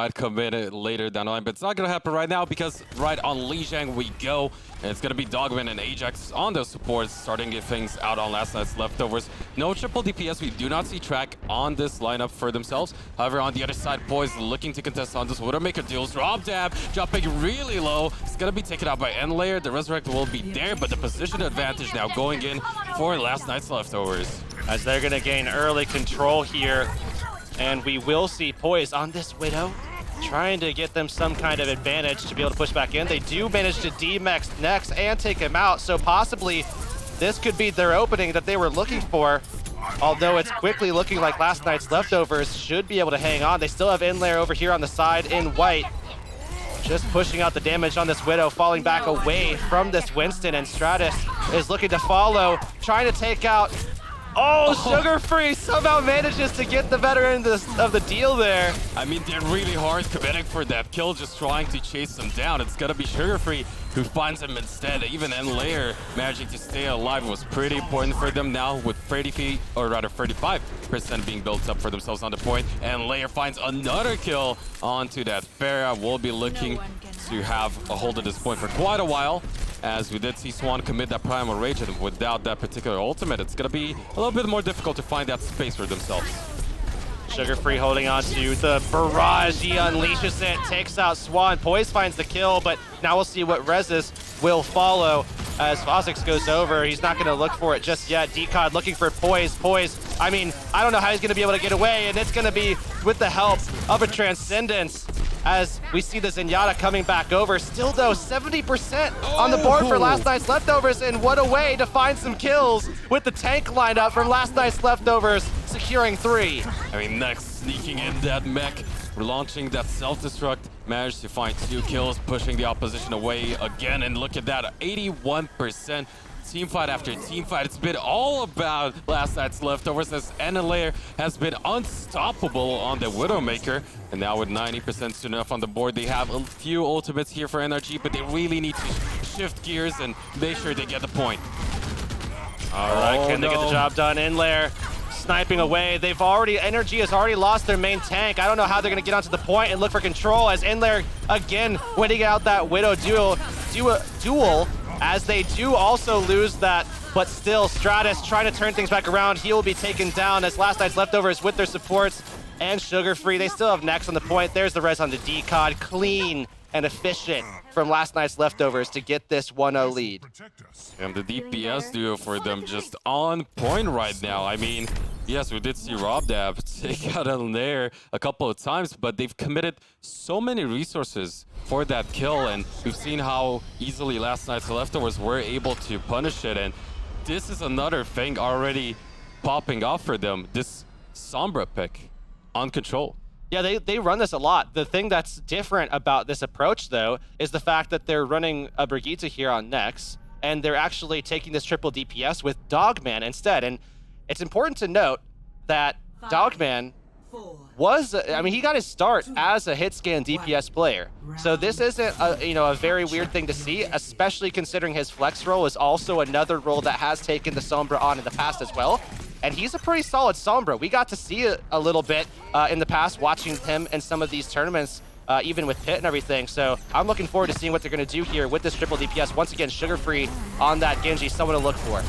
might commit it later down the line, but it's not gonna happen right now because right on Li Jiang we go, and it's gonna be Dogman and Ajax on those supports, starting to get things out on last night's leftovers. No triple DPS, we do not see track on this lineup for themselves. However, on the other side, Poise looking to contest on this Widowmaker deals. Rob Dab dropping really low. It's gonna be taken out by Endlayer. The Resurrect will be there, but the position advantage now going in for last night's leftovers. As they're gonna gain early control here, and we will see Poise on this Widow, trying to get them some kind of advantage to be able to push back in. They do manage to D-Mex next and take him out, so possibly this could be their opening that they were looking for. Although it's quickly looking like last night's leftovers should be able to hang on. They still have Inlayer over here on the side in white. Just pushing out the damage on this Widow, falling back away from this Winston, and Stratus is looking to follow, trying to take out. Oh, Sugar Free somehow manages to get the better end of the deal there. I mean, they're really hard committing for that kill, just trying to chase them down. It's gonna be Sugar Free who finds him instead. Even Endlayer managing to stay alive was pretty important for them now, with 35% being built up for themselves on the point. And Layer finds another kill onto that Pharah. Will be looking to have a hold of this point for quite a while, as we did see Swan commit that Primal Rage, and without that particular ultimate, it's gonna be a little bit more difficult to find that space for themselves. Sugar Free holding on to the barrage. He unleashes it, takes out Swan. Poise finds the kill, but now we'll see what Reses will follow as Fozix goes over. He's not gonna look for it just yet. Decod looking for Poise. Poise, I mean, I don't know how he's gonna be able to get away, and it's gonna be with the help of a Transcendence, as we see the Zenyatta coming back over. Still though, 70% on the board for last night's leftovers, and what a way to find some kills with the tank lined up from last night's leftovers, securing 3. I mean, next sneaking in that mech, launching that self-destruct, managed to find 2 kills, pushing the opposition away again, and look at that, 81%. Team fight after team fight. It's been all about last night's leftovers, as Endlayer has been unstoppable on the Widowmaker. And now with 90% soon enough on the board, they have a few ultimates here for NRG, but they really need to shift gears and make sure they get the point. All right, can they get the job done? Endlayer sniping away. NRG has already lost their main tank. I don't know how they're gonna get onto the point and look for control, as Endlayer again winning out that Widow duel, as they do also lose that, but still Stratus trying to turn things back around. He will be taken down as last night's leftovers with their supports and Sugar Free. They still have Nex on the point. There's the res on the Decod. Clean and efficient from last night's leftovers to get this 1-0 lead. And the DPS duo for them just on point right now. I mean, yes, we did see Rob Dab take out on there a couple of times, but they've committed so many resources for that kill, and we've seen how easily last night's leftovers were able to punish it. And this is another thing already popping off for them, this Sombra pick on control. Yeah, they run this a lot. The thing that's different about this approach, though, is the fact that they're running a Brigitte here on Nex, and they're actually taking this triple DPS with Dogman instead. And it's important to note that Dogman was, I mean, he got his start as a hit scan DPS player. So this isn't a very weird thing to see, especially considering his flex role is also another role that has taken the Sombra on in the past as well. And he's a pretty solid Sombra. We got to see it a little bit in the past, watching him in some of these tournaments, even with Pit and everything. So I'm looking forward to seeing what they're going to do here with this triple DPS. Once again, Sugar Free on that Genji, someone to look for.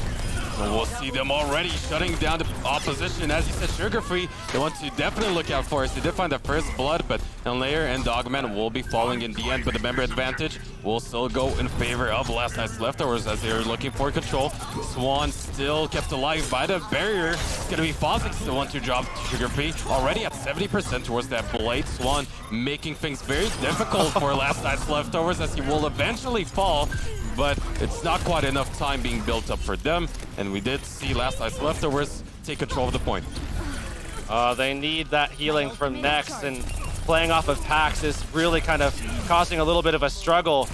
So we'll see them already shutting down the opposition. As you said, Sugar Free, they want to definitely look out for us. They did find the first blood, but Endlayer and Dogman will be falling in the end, but the member advantage will still go in favor of last night's leftovers as they're looking for control. Swan still kept alive by the barrier. It's gonna be Fozix the one to drop Sugar Free, already at 70% towards that blade. Swan making things very difficult for last night's leftovers, as he will eventually fall, but it's not quite enough time being built up for them. And we did see last night's leftovers take control of the point. They need that healing from Nex, and playing off of Pax is really kind of causing a little bit of a struggle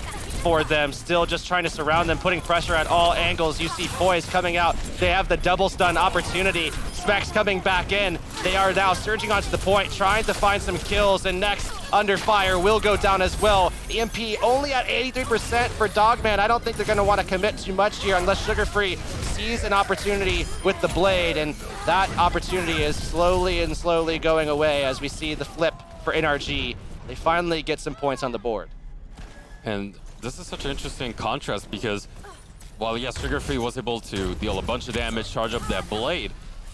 for them. Still just trying to surround them, putting pressure at all angles. You see Poise coming out. They have the double stun opportunity. Specs coming back in. They are now surging onto the point, trying to find some kills, and Nex under fire will go down as well. EMP only at 83% for Dogman. I don't think they're going to want to commit too much here unless Sugar Free sees an opportunity with the blade, and that opportunity is slowly going away as we see the flip for NRG. they finally get some points on the board. And this is such an interesting contrast because while yes, Sugar Free was able to deal a bunch of damage, charge up that blade,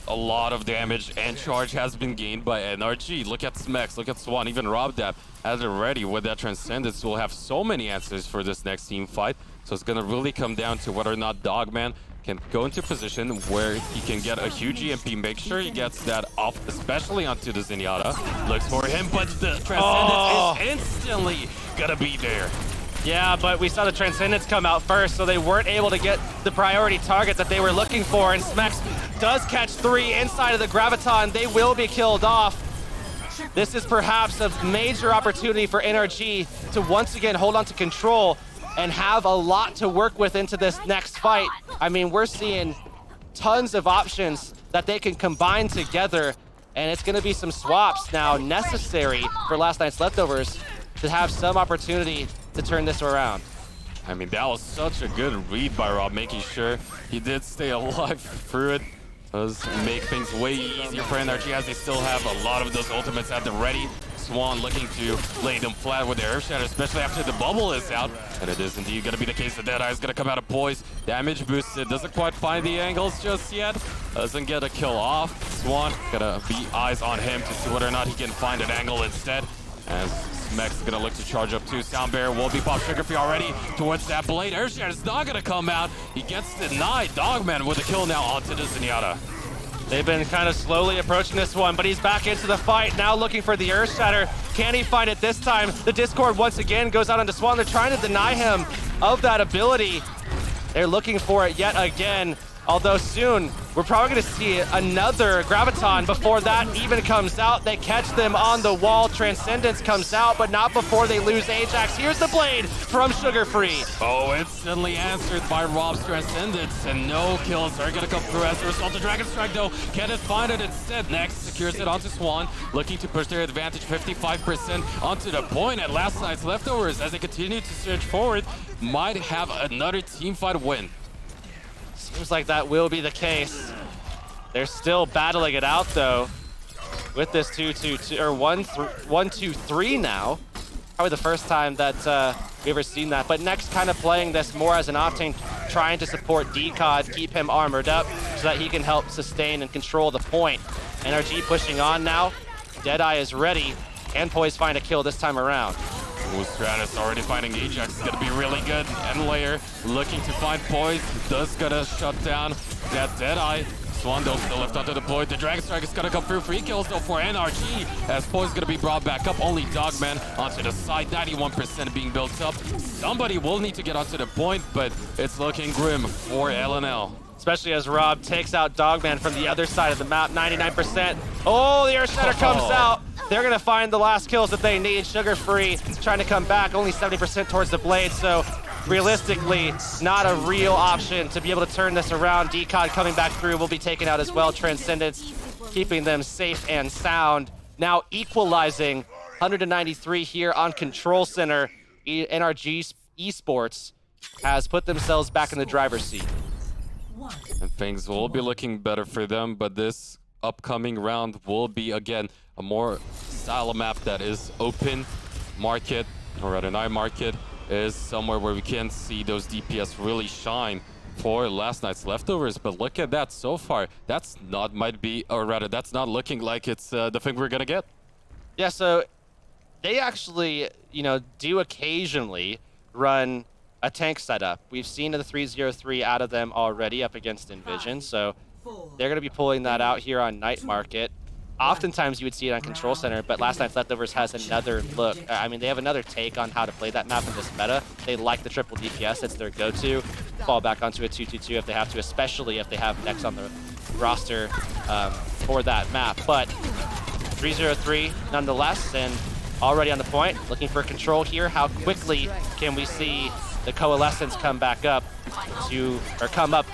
a lot of damage and charge has been gained by NRG. Look at Smex, look at Swan, even Robdap has it ready with that Transcendence. Will have so many answers for this next team fight. So it's gonna really come down to whether or not Dogman can go into position where he can get a huge EMP, make sure he gets that off, especially onto the Zenyatta. Looks for him, but the Transcendence is instantly gonna be there. Yeah, but we saw the Transcendence come out first, so they weren't able to get the priority target that they were looking for, and Smex does catch 3 inside of the Graviton. They will be killed off. This is perhaps a major opportunity for NRG to once again hold on to control and have a lot to work with into this next fight. I mean, we're seeing tons of options that they can combine together, and it's gonna be some swaps now necessary for last night's Leftovers to have some opportunity to turn this around. I mean, that was such a good read by Rob, making sure he did stay alive through it. Does make things way easier for NRG as they still have a lot of those ultimates at the ready. Swan looking to lay them flat with their Earth Shatter, especially after the bubble is out. And it is indeed going to be the case. The Deadeye is going to come out of poise. Damage boosted. Doesn't quite find the angles just yet. Doesn't get a kill off. Swan going to be eyes on him to see whether or not he can find an angle instead. As Smex is going to look to charge up too. Sound Bear will be popped Sugar Free already towards that blade. Earth Shatter is not going to come out. He gets denied. Dogman with a kill now onto the Zenyatta. They've been kind of slowly approaching this one, but he's back into the fight, now looking for the Earth Shatter. Can he find it this time? The Discord once again goes out onto Swan. They're trying to deny him of that ability. They're looking for it yet again, although soon we're probably going to see another Graviton before that even comes out. They catch them on the wall. Transcendence comes out, but not before they lose Ajax. Here's the blade from Sugar Free. Oh, instantly answered by Rob's Transcendence, and no kills are going to come through as a result. The Dragon Strike, though, can't find it instead. Next, secures it onto Swan, looking to push their advantage 55% onto the point at last night's Leftovers as they continue to surge forward. Might have another teamfight win. Seems like that will be the case. They're still battling it out though, with this 2-2-2 or 1-2-3 now. Probably the first time that we've ever seen that. But Next kind of playing this more as an Octane, trying to support DCOD, keep him armored up so that he can help sustain and control the point. NRG pushing on now. Deadeye is ready, and Poise find a kill this time around. Ooh, Stratus already finding Ajax is going to be really good. And Layer looking to find Poise. Does gonna shut down that Deadeye. Swan though still left onto the point. The Dragon Strike is going to come through. Free kills though for NRG as Poise is going to be brought back up. Only Dogman onto the side. 91% being built up. Somebody will need to get onto the point, but it's looking grim for LNL. Especially as Rob takes out Dogman from the other side of the map, 99%. Oh, the Earth Shatter comes out. They're going to find the last kills that they need. Sugar Free trying to come back, only 70% towards the blade. So realistically, not a real option to be able to turn this around. DCOD coming back through will be taken out as well. Transcendence keeping them safe and sound. Now equalizing 193 here on Control Center. NRG Esports has put themselves back in the driver's seat. And things will be looking better for them, but this upcoming round will be, again, a more style of map that is open. Market, or rather Night Market, is somewhere where we can see those DPS really shine for last night's Leftovers. But look at that so far. That's not that's not looking like it's the thing we're gonna get. Yeah, so they actually, do occasionally run a tank setup. We've seen the 303 out of them already up against Envision, so they're going to be pulling that out here on Night Market. Oftentimes you would see it on Control Center, but last night's Leftovers has another look. I mean, they have another take on how to play that map in this meta. They like the triple DPS, it's their go-to. Fall back onto a 2-2-2 if they have to, especially if they have Nex on the roster for that map. But 303 nonetheless, and already on the point, looking for control here. How quickly can we see the Coalescence come back up or come up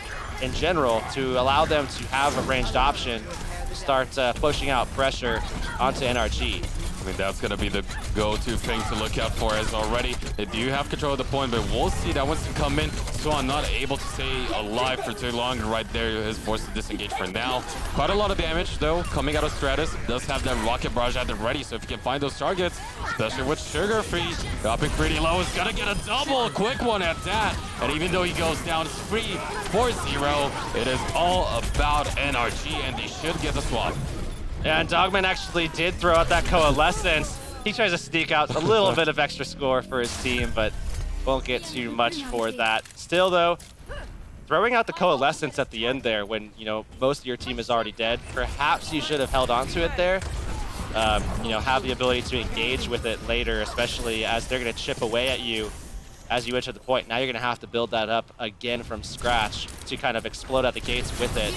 in general to allow them to have a ranged option to start pushing out pressure onto NRG. I mean, that's going to be the go-to thing to look out for, as already they do have control of the point, but we'll see that Winston come in. Swan not able to stay alive for too long. Right there is forced to disengage for now. Quite a lot of damage, though, coming out of Stratus. Does have that rocket barrage at the ready, so if you can find those targets, especially with Sugar Free, dropping pretty low, is going to get a double. Quick one at that. And even though he goes down free 4-0, it is all about NRG, and they should get the swap. Yeah, and Dogman actually did throw out that Coalescence. He tries to sneak out a little bit of extra score for his team, but won't get too much for that. Still, though, throwing out the Coalescence at the end there when, you know, most of your team is already dead, perhaps you should have held on to it there. You know, have the ability to engage with it later, especially as they're going to chip away at you as you enter the point. Now you're going to have to build that up again from scratch to kind of explode at the gates with it.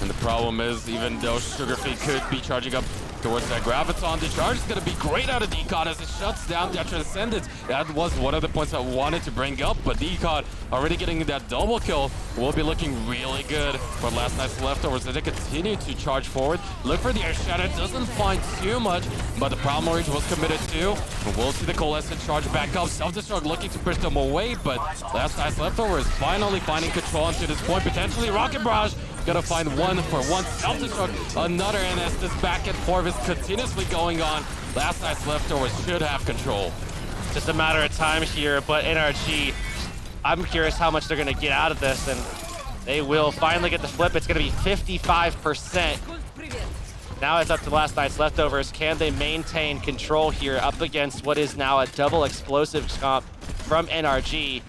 And the problem is, even though Sugarfree could be charging up towards that Graviton, the charge is going to be great out of Decod as it shuts down that Transcendence. That was one of the points I wanted to bring up, but Decod already getting that double kill will be looking really good for last night's leftovers as they continue to charge forward. Look for the air shadow, doesn't find too much, but the Primal Rage was committed to. We'll see the Coalescent charge back up. Self-destruct looking to push them away, but last night's leftovers finally finding control into this point. Potentially Rocket Barrage gonna find one for one. Self-destruct, another NS. This back and forth is continuously going on. Last night's leftovers should have control. Just a matter of time here, but NRG, I'm curious how much they're gonna get out of this, and they will finally get the flip. It's gonna be 55%. Now it's up to last night's leftovers. Can they maintain control here up against what is now a double explosive comp from NRG,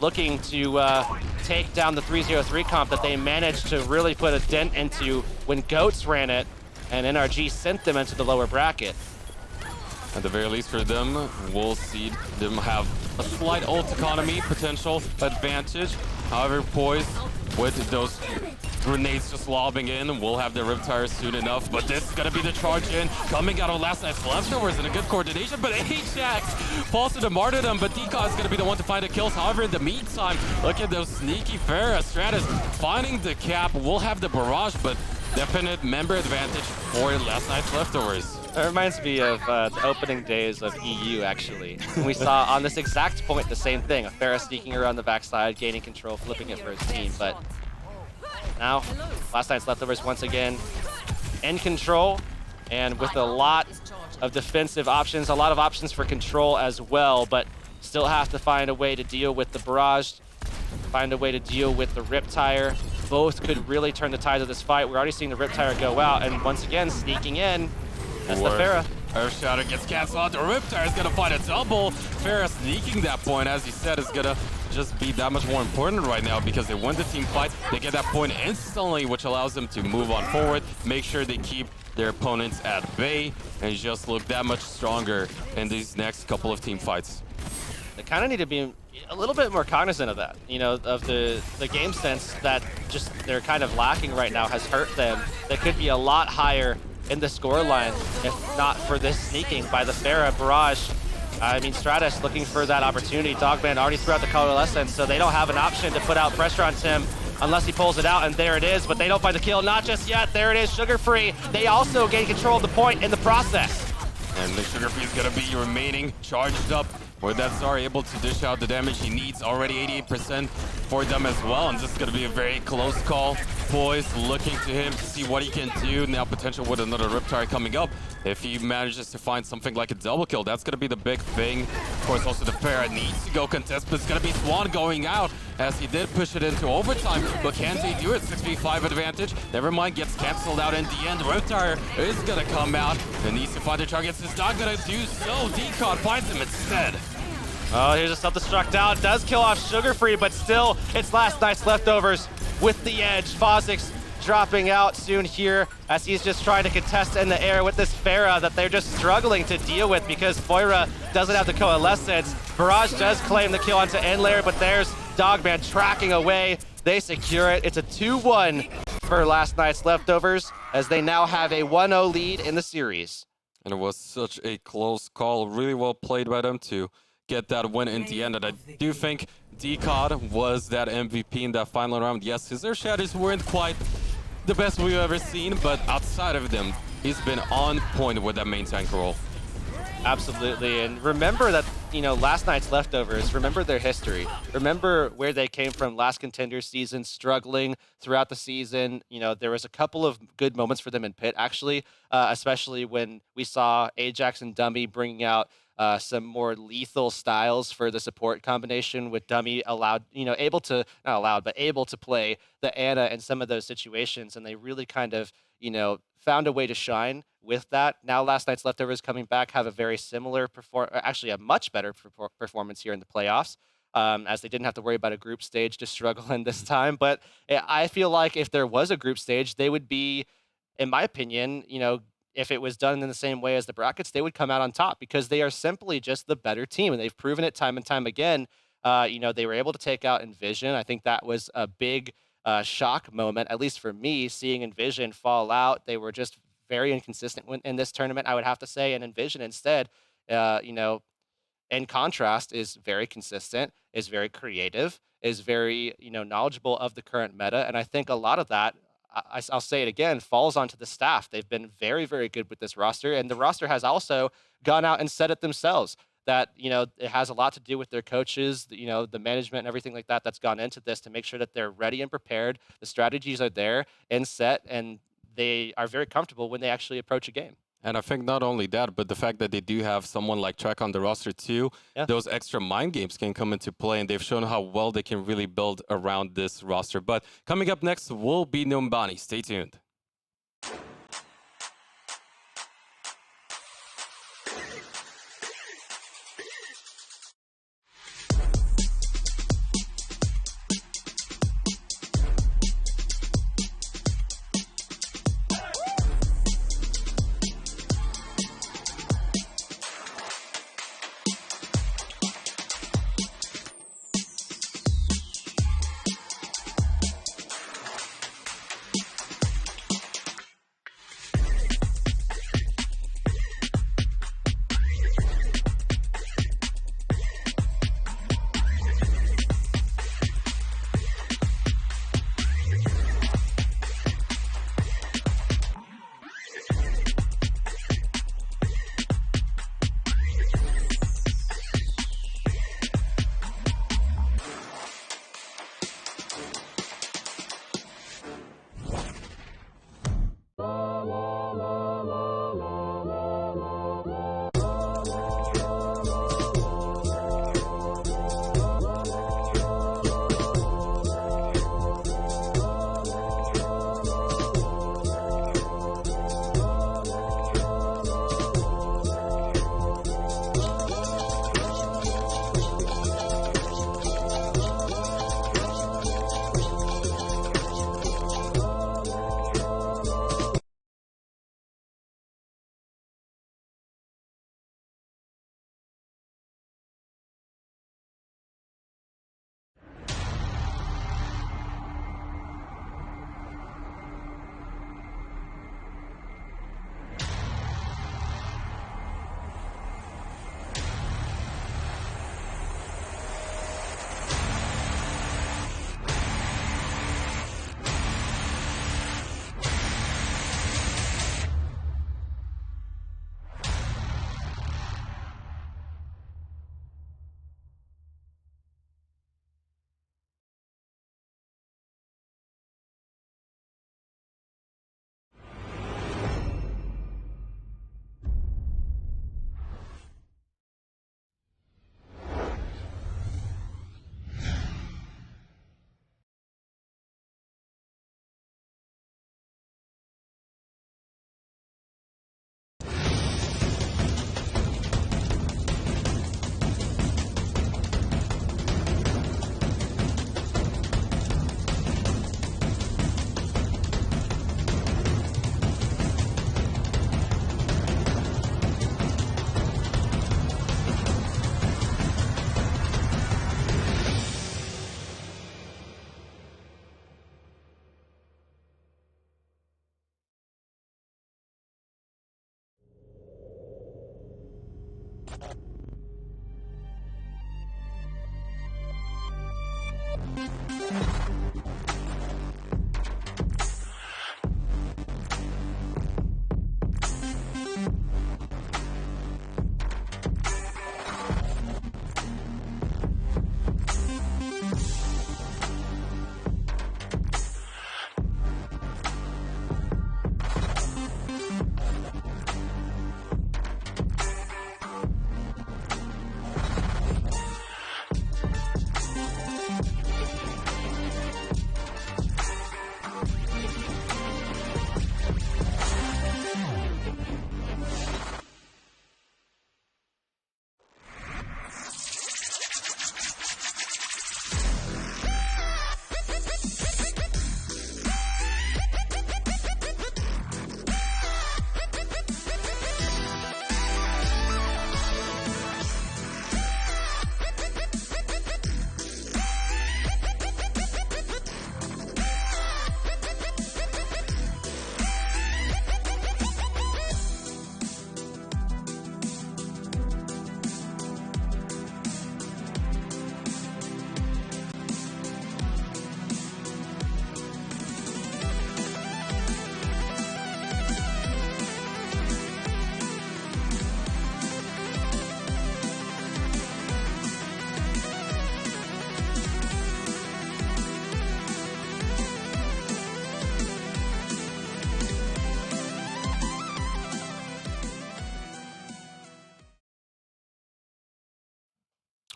looking to take down the 303 comp that they managed to really put a dent into when Goats ran it, and NRG sent them into the lower bracket. At the very least for them, we'll see them have a slight ult economy potential advantage. However, Poise with those grenades just lobbing in, we'll have the Riptire soon enough, but this is gonna be the charge in, coming out of last night's leftovers in a good coordination, but Ajax falls to the martyrdom, but Decod is gonna be the one to find the kills. However, in the meantime, look at those sneaky Pharah. Stratus finding the cap, we'll have the barrage, but definite member advantage for last night's leftovers. That reminds me of the opening days of EU, actually. We saw on this exact point the same thing, a Pharah sneaking around the backside, gaining control, flipping it for his team, but now, last night's leftovers once again in control, and with a lot of defensive options, a lot of options for control as well, but still have to find a way to deal with the barrage, find a way to deal with the Riptire. Both could really turn the tides of this fight. We're already seeing the Riptire go out, and once again, sneaking in, that's the Pharah. Earth Shatter gets canceled out. The Riptire is going to find a double. Pharah sneaking that point, as he said, is going to just be that much more important right now because they win the team fight. They get that point instantly, which allows them to move on forward, make sure they keep their opponents at bay, and just look that much stronger in these next couple of team fights. They kind of need to be a little bit more cognizant of that, you know, of the game sense that just they're kind of lacking right now has hurt them. They could be a lot higher in the scoreline if not for this sneaking by the Pharah barrage. I mean, Stratus looking for that opportunity. Dogman already threw out the Coalescence, so they don't have an option to put out pressure on Tim unless he pulls it out, and there it is, but they don't find the kill. Not just yet. There it is, Sugar Free. They also gain control of the point in the process. And the Sugar Free is going to be remaining charged up, where that's able to dish out the damage he needs. Already 88% for them as well, and this is going to be a very close call. Poise looking to him to see what he can do. Now potential with another Riptire coming up. If he manages to find something like a double kill, that's going to be the big thing. Of course, also the Pharah needs to go contest, but it's going to be Swan going out as he did push it into overtime. But can they do it? 6v5 advantage. Never mind, gets canceled out in the end. Riptire is going to come out and needs to find the targets. It's not going to do so. Decod finds him instead. Oh, here's a self-destruct out. Does kill off Sugar Free, but still, it's last night's leftovers with the edge. Fozix dropping out soon here as he's just trying to contest in the air with this Pharah that they're just struggling to deal with because Foira doesn't have the Coalescence. Barrage does claim the kill onto end layer, but there's Dogman tracking away. They secure it. It's a 2-1 for last night's leftovers as they now have a 1-0 lead in the series. And it was such a close call. Really well played by them to get that win in the end. And I do think Decod was that MVP in that final round. Yes, his air shadows weren't quite the best we've ever seen, but outside of them, he's been on point with that main tank role. Absolutely. And remember that, last night's leftovers, remember their history. Remember where they came from last contender season, struggling throughout the season. There was a couple of good moments for them in pit, actually, especially when we saw Ajax and Dummy bringing out some more lethal styles for the support combination, with Dummy able to, not allowed, but able to play the Ana in some of those situations. And they really kind of, found a way to shine with that. Now, last night's leftovers coming back have a very similar actually a much better performance here in the playoffs, as they didn't have to worry about a group stage to struggle in this time. But I feel like if there was a group stage, they would be, in my opinion, if it was done in the same way as the brackets, they would come out on top because they are simply just the better team, and they've proven it time and time again. They were able to take out Envision. I think that was a big shock moment, at least for me, seeing Envision fall out. They were just very inconsistent in this tournament, I would have to say. And Envision instead, in contrast, is very consistent, is very creative, is very, knowledgeable of the current meta. And I think a lot of that, I'll say it again, falls onto the staff. They've been very, very good with this roster. And the roster has also gone out and said it themselves that, it has a lot to do with their coaches, the management and everything like that that's gone into this to make sure that they're ready and prepared. The strategies are there and set, and they are very comfortable when they actually approach a game. And I think not only that, but the fact that they do have someone like Trek on the roster too, those extra mind games can come into play, and they've shown how well they can really build around this roster. But coming up next will be Numbani. Stay tuned.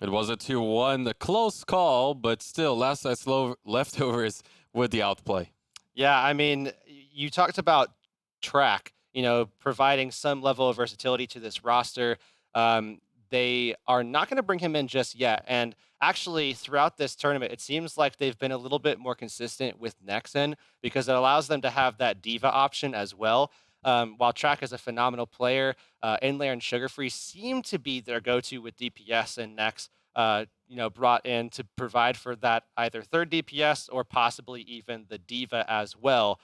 It was a 2-1, a close call, but still, last night's leftovers with the outplay. Yeah, I mean, you talked about track, providing some level of versatility to this roster. Um, they are not going to bring him in just yet. And actually, throughout this tournament, it seems like they've been a little bit more consistent with Nexen because it allows them to have that diva option as well. While Track is a phenomenal player, Inlayer and Sugarfree seem to be their go-to with DPS and Nex. Brought in to provide for that either third DPS or possibly even the diva as well,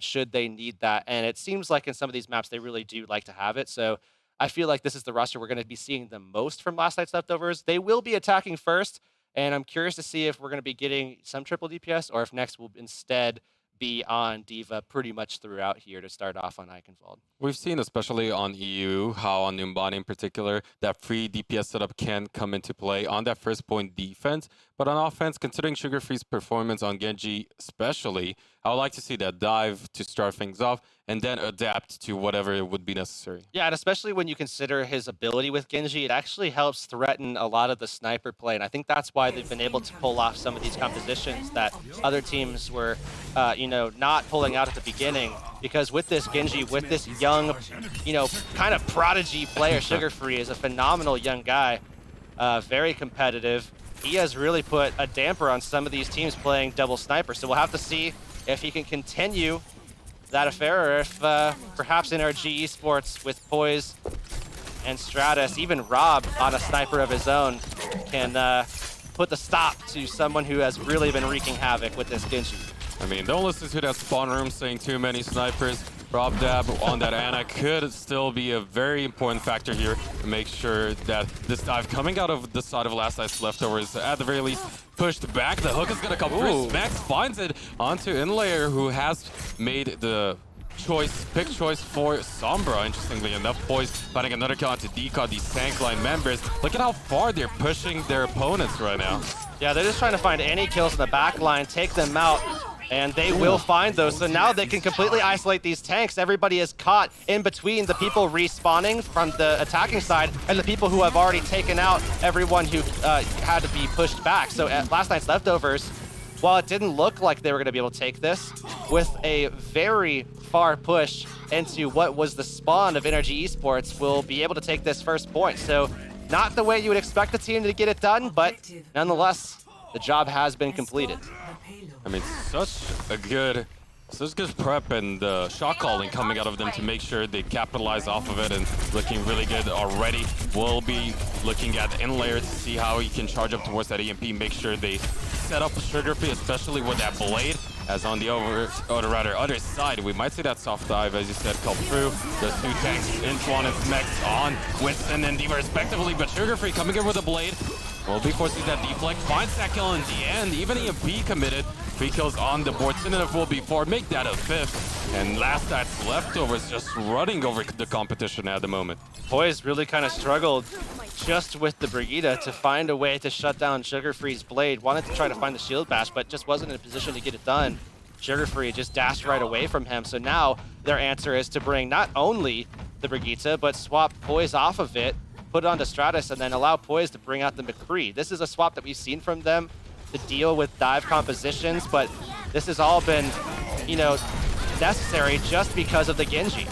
should they need that. And it seems like in some of these maps, they really do like to have it. So I feel like this is the roster we're going to be seeing the most from last night's leftovers. They will be attacking first, and I'm curious to see if we're going to be getting some triple DPS or if Next will instead be on diva pretty much throughout here to start off on Eichenwald. We've seen, especially on EU, how on Numbani in particular, that free DPS setup can come into play on that first point defense. But on offense, considering Sugarfree's performance on Genji especially, I would like to see that dive to start things off and then adapt to whatever would be necessary. Yeah, and especially when you consider his ability with Genji, it actually helps threaten a lot of the sniper play. And I think that's why they've been able to pull off some of these compositions that other teams were, not pulling out at the beginning. Because with this Genji, with this young, kind of prodigy player, Sugarfree is a phenomenal young guy, very competitive. He has really put a damper on some of these teams playing double sniper. So we'll have to see if he can continue that affair, or if perhaps NRG Esports with Poise and Stratus, even Rob on a sniper of his own, can put the stop to someone who has really been wreaking havoc with this Genji. I mean, don't listen to that spawn room saying too many snipers. Rob Dab on that Ana could still be a very important factor here to make sure that this dive coming out of the side of last night's leftovers at the very least pushed back. The hook is going to come through. Max finds it onto Inlayer, who has made the pick choice for Sombra, interestingly enough. Poise finding another kill onto Deca, these tank line members. Look at how far they're pushing their opponents right now. Yeah, they're just trying to find any kills in the back line, take them out. And they will find those. So now they can completely isolate these tanks. Everybody is caught in between the people respawning from the attacking side and the people who have already taken out everyone who had to be pushed back. So at last night's leftovers, while it didn't look like they were going to be able to take this, with a very far push into what was the spawn of NRG Esports, will be able to take this first point. So not the way you would expect the team to get it done, but nonetheless, the job has been completed. I mean, such good prep and shot calling coming out of them to make sure they capitalize off of it, and looking really good already. We'll be looking at Inlayer to see how he can charge up towards that EMP, make sure they set up Sugarfree, especially with that blade. As on the other side, we might see that soft dive, as you said, come through. Those two tanks, Intuan and Mex on Winston and Diva respectively, but Sugarfree coming in with a blade. Will be forcing that deflect, finds that kill in the end. Even EMP committed. 3 kills on the board. Synonym will be 4, make that a 5th. And last night's leftovers just running over the competition at the moment. Poise really kind of struggled just with the Brigitte to find a way to shut down Sugarfree's blade. Wanted to try to find the shield bash, but just wasn't in a position to get it done. Sugarfree just dashed right away from him. So now their answer is to bring not only the Brigitte, but swap Poise off of it, put it onto Stratus, and then allow Poise to bring out the McCree. This is a swap that we've seen from them to deal with dive compositions, but this has all been, necessary just because of the Genji.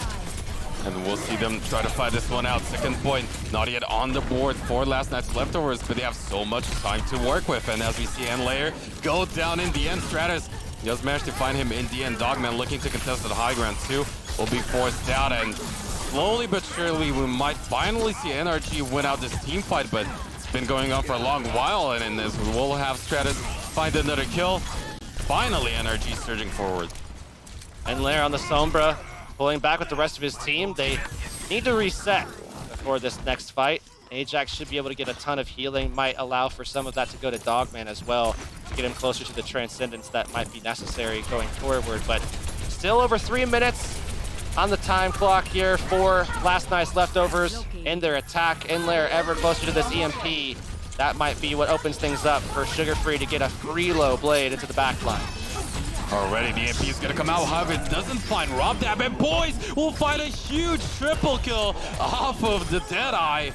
And we'll see them try to fight this one out. Second point, not yet on the board for last night's leftovers, but they have so much time to work with. And as we see Inlayer go down in the end, Stratus just managed to find him in the end. Dogman looking to contest the high ground too, will be forced out, and slowly but surely we might finally see NRG win out this team fight, but it's been going on for a long while, and as we'll have Stratus find another kill. Finally, NRG surging forward. And Lair on the Sombra, pulling back with the rest of his team. They need to reset before this next fight. Ajax should be able to get a ton of healing, might allow for some of that to go to Dogman as well, to get him closer to the transcendence that might be necessary going forward. But still over 3 minutes on the time clock here for last night's leftovers in their attack. Inlayer ever closer to this EMP. That might be what opens things up for Sugarfree to get a free low blade into the back line. Already, the EMP is going to come out. However, it doesn't find Rob Dab, and Poise will find a huge triple kill off of the Deadeye.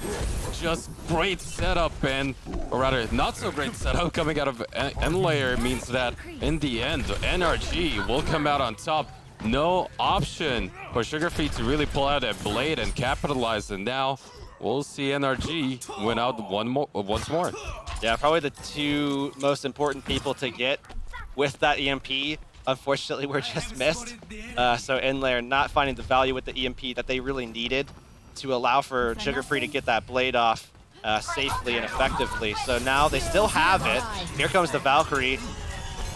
Just great setup, and or rather not so great setup coming out of end layer means that in the end, NRG will come out on top. No option for Sugarfree to really pull out a blade and capitalize, and now we'll see NRG win out once more. Yeah, probably the two most important people to get with that EMP, unfortunately, were just missed. So in layer not finding the value with the EMP that they really needed to allow for Sugarfree to get that blade off safely and effectively. So now they still have it. Here comes the Valkyrie.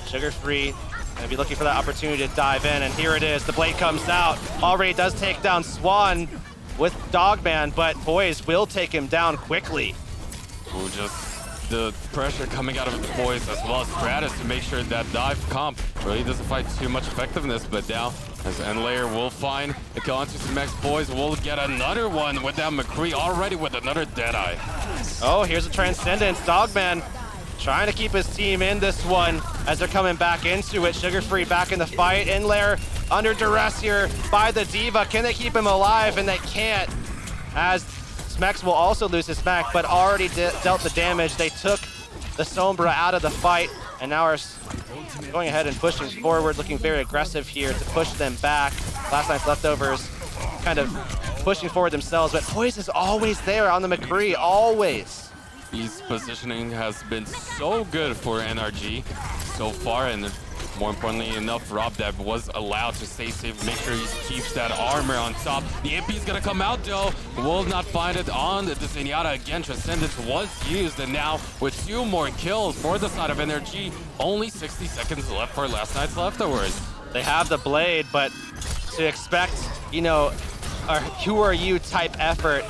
Sugarfree gonna be looking for that opportunity to dive in, and here it is. The blade comes out. Already does take down Swan with Dogman, but Poise will take him down quickly. Ooh, just the pressure coming out of the Poise as well as Stratus to make sure that dive comp really doesn't fight too much effectiveness, but now as end layer will find the kill onto some Max Poise, will get another one with that McCree already with another Deadeye. Oh, here's a Transcendence. Dogman trying to keep his team in this one as they're coming back into it. Sugarfree back in the fight. In layer under duress here by the D.Va. Can they keep him alive? And they can't, as Smex will also lose his smack, but already dealt the damage. They took the Sombra out of the fight, and now are going ahead and pushing forward, looking very aggressive here to push them back. Last Night's Leftovers kind of pushing forward themselves, but Poise is always there on the McCree, always. His positioning has been so good for NRG so far, and more importantly enough, Rob that was allowed to stay safe, make sure he keeps that armor on top. The MP is gonna come out though, will not find it on the Zenyatta again. Transcendence was used, and now with 2 more kills for the side of NRG, only 60 seconds left for Last Night's Leftovers. They have the blade, but to expect, you know, a who are you type effort,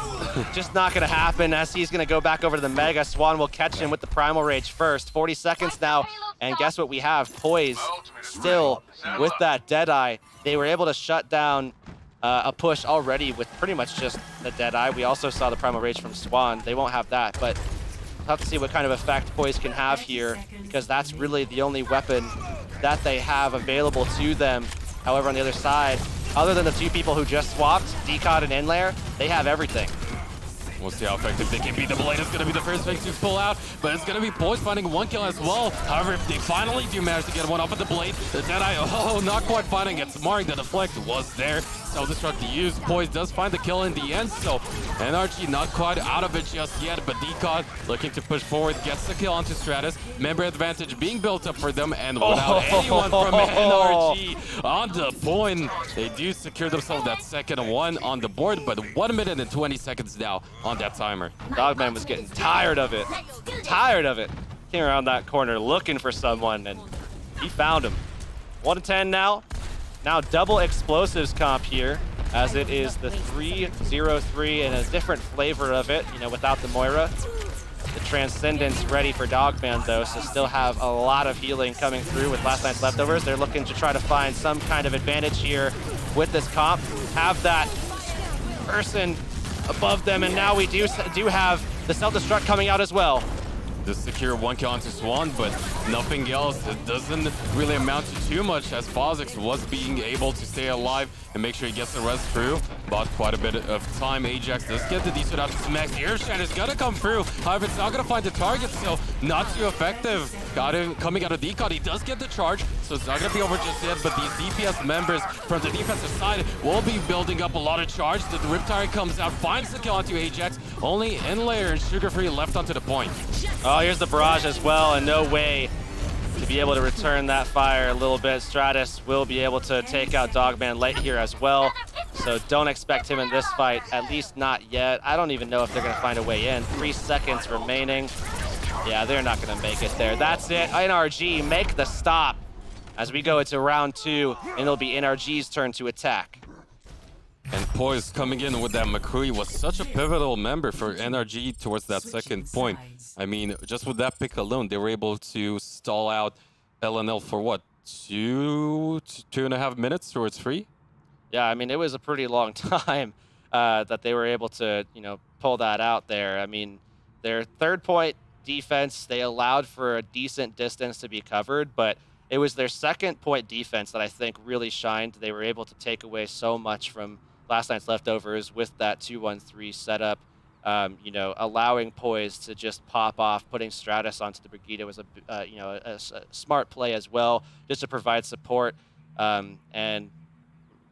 just not gonna happen, as he's gonna go back over to the Mega. Swan will catch him with the Primal Rage first. 40 seconds now, and guess what we have? Poise still with that Deadeye. They were able to shut down a push already with pretty much just the Deadeye. We also saw the Primal Rage from Swan. They won't have that, but we'll have to see what kind of effect Poise can have here, because that's really the only weapon that they have available to them. However, on the other side, other than the 2 people who just swapped, Decod and Inlayer, they have everything. We'll see how effective they can be. The blade is going to be the first thing to pull out, but it's going to be Poise finding 1 kill as well. However, if they finally do manage to get one off of the blade, the Deadeye, oh, not quite finding it. Marring the deflect was there. Self-destruct used. Poise does find the kill in the end, so NRG not quite out of it just yet, but Decod looking to push forward, gets the kill onto Stratus. Member advantage being built up for them, and without anyone from NRG on the point, they do secure themselves that second one on the board, but 1 minute and 20 seconds now on that timer. Dogman was getting tired of it. Tired of it. Came around that corner looking for someone, and he found him. 1-10 now. Now double explosives comp here, as it is the 3-0-3 and a different flavor of it, you know, without the Moira. The Transcendence ready for Dogman though, so still have a lot of healing coming through with Last Night's Leftovers. They're looking to try to find some kind of advantage here with this comp. Have that person above them, and now we do have the self-destruct coming out as well. To secure 1 kill onto Swan, but nothing else. It doesn't really amount to too much, as Phosix was being able to stay alive and make sure he gets the rest through. Bought quite a bit of time. Ajax does get the decent out to Max. Airshine is gonna come through. However, it's not gonna find the target, so not too effective. Got him coming out of Decod. He does get the charge, so it's not gonna be over just yet, but these DPS members from the defensive side will be building up a lot of charge. The Riptide comes out, finds the kill onto Ajax. Only Inlayer and Sugarfree left onto the point. Oh, here's the barrage as well, and no way to be able to return that fire a little bit. Stratus will be able to take out Dogman late here as well, so don't expect him in this fight, at least not yet. I don't even know if they're going to find a way in. 3 seconds remaining. Yeah, they're not going to make it there. That's it. NRG make the stop as we go into round 2, and it'll be NRG's turn to attack. And Poise coming in with that McCree was such a pivotal member for NRG towards that second point. I mean, just with that pick alone, they were able to stall out LNL for what, 2.5 minutes towards 3? Yeah, I mean, it was a pretty long time that they were able to, you know, pull that out there. I mean, their 3rd point defense, they allowed for a decent distance to be covered, but it was their 2nd point defense that I think really shined. They were able to take away so much from Last Night's Leftovers with that 2-1-3 setup. you know, allowing Poise to just pop off, putting Stratus onto the Brigitte was a you know, a smart play as well, just to provide support. And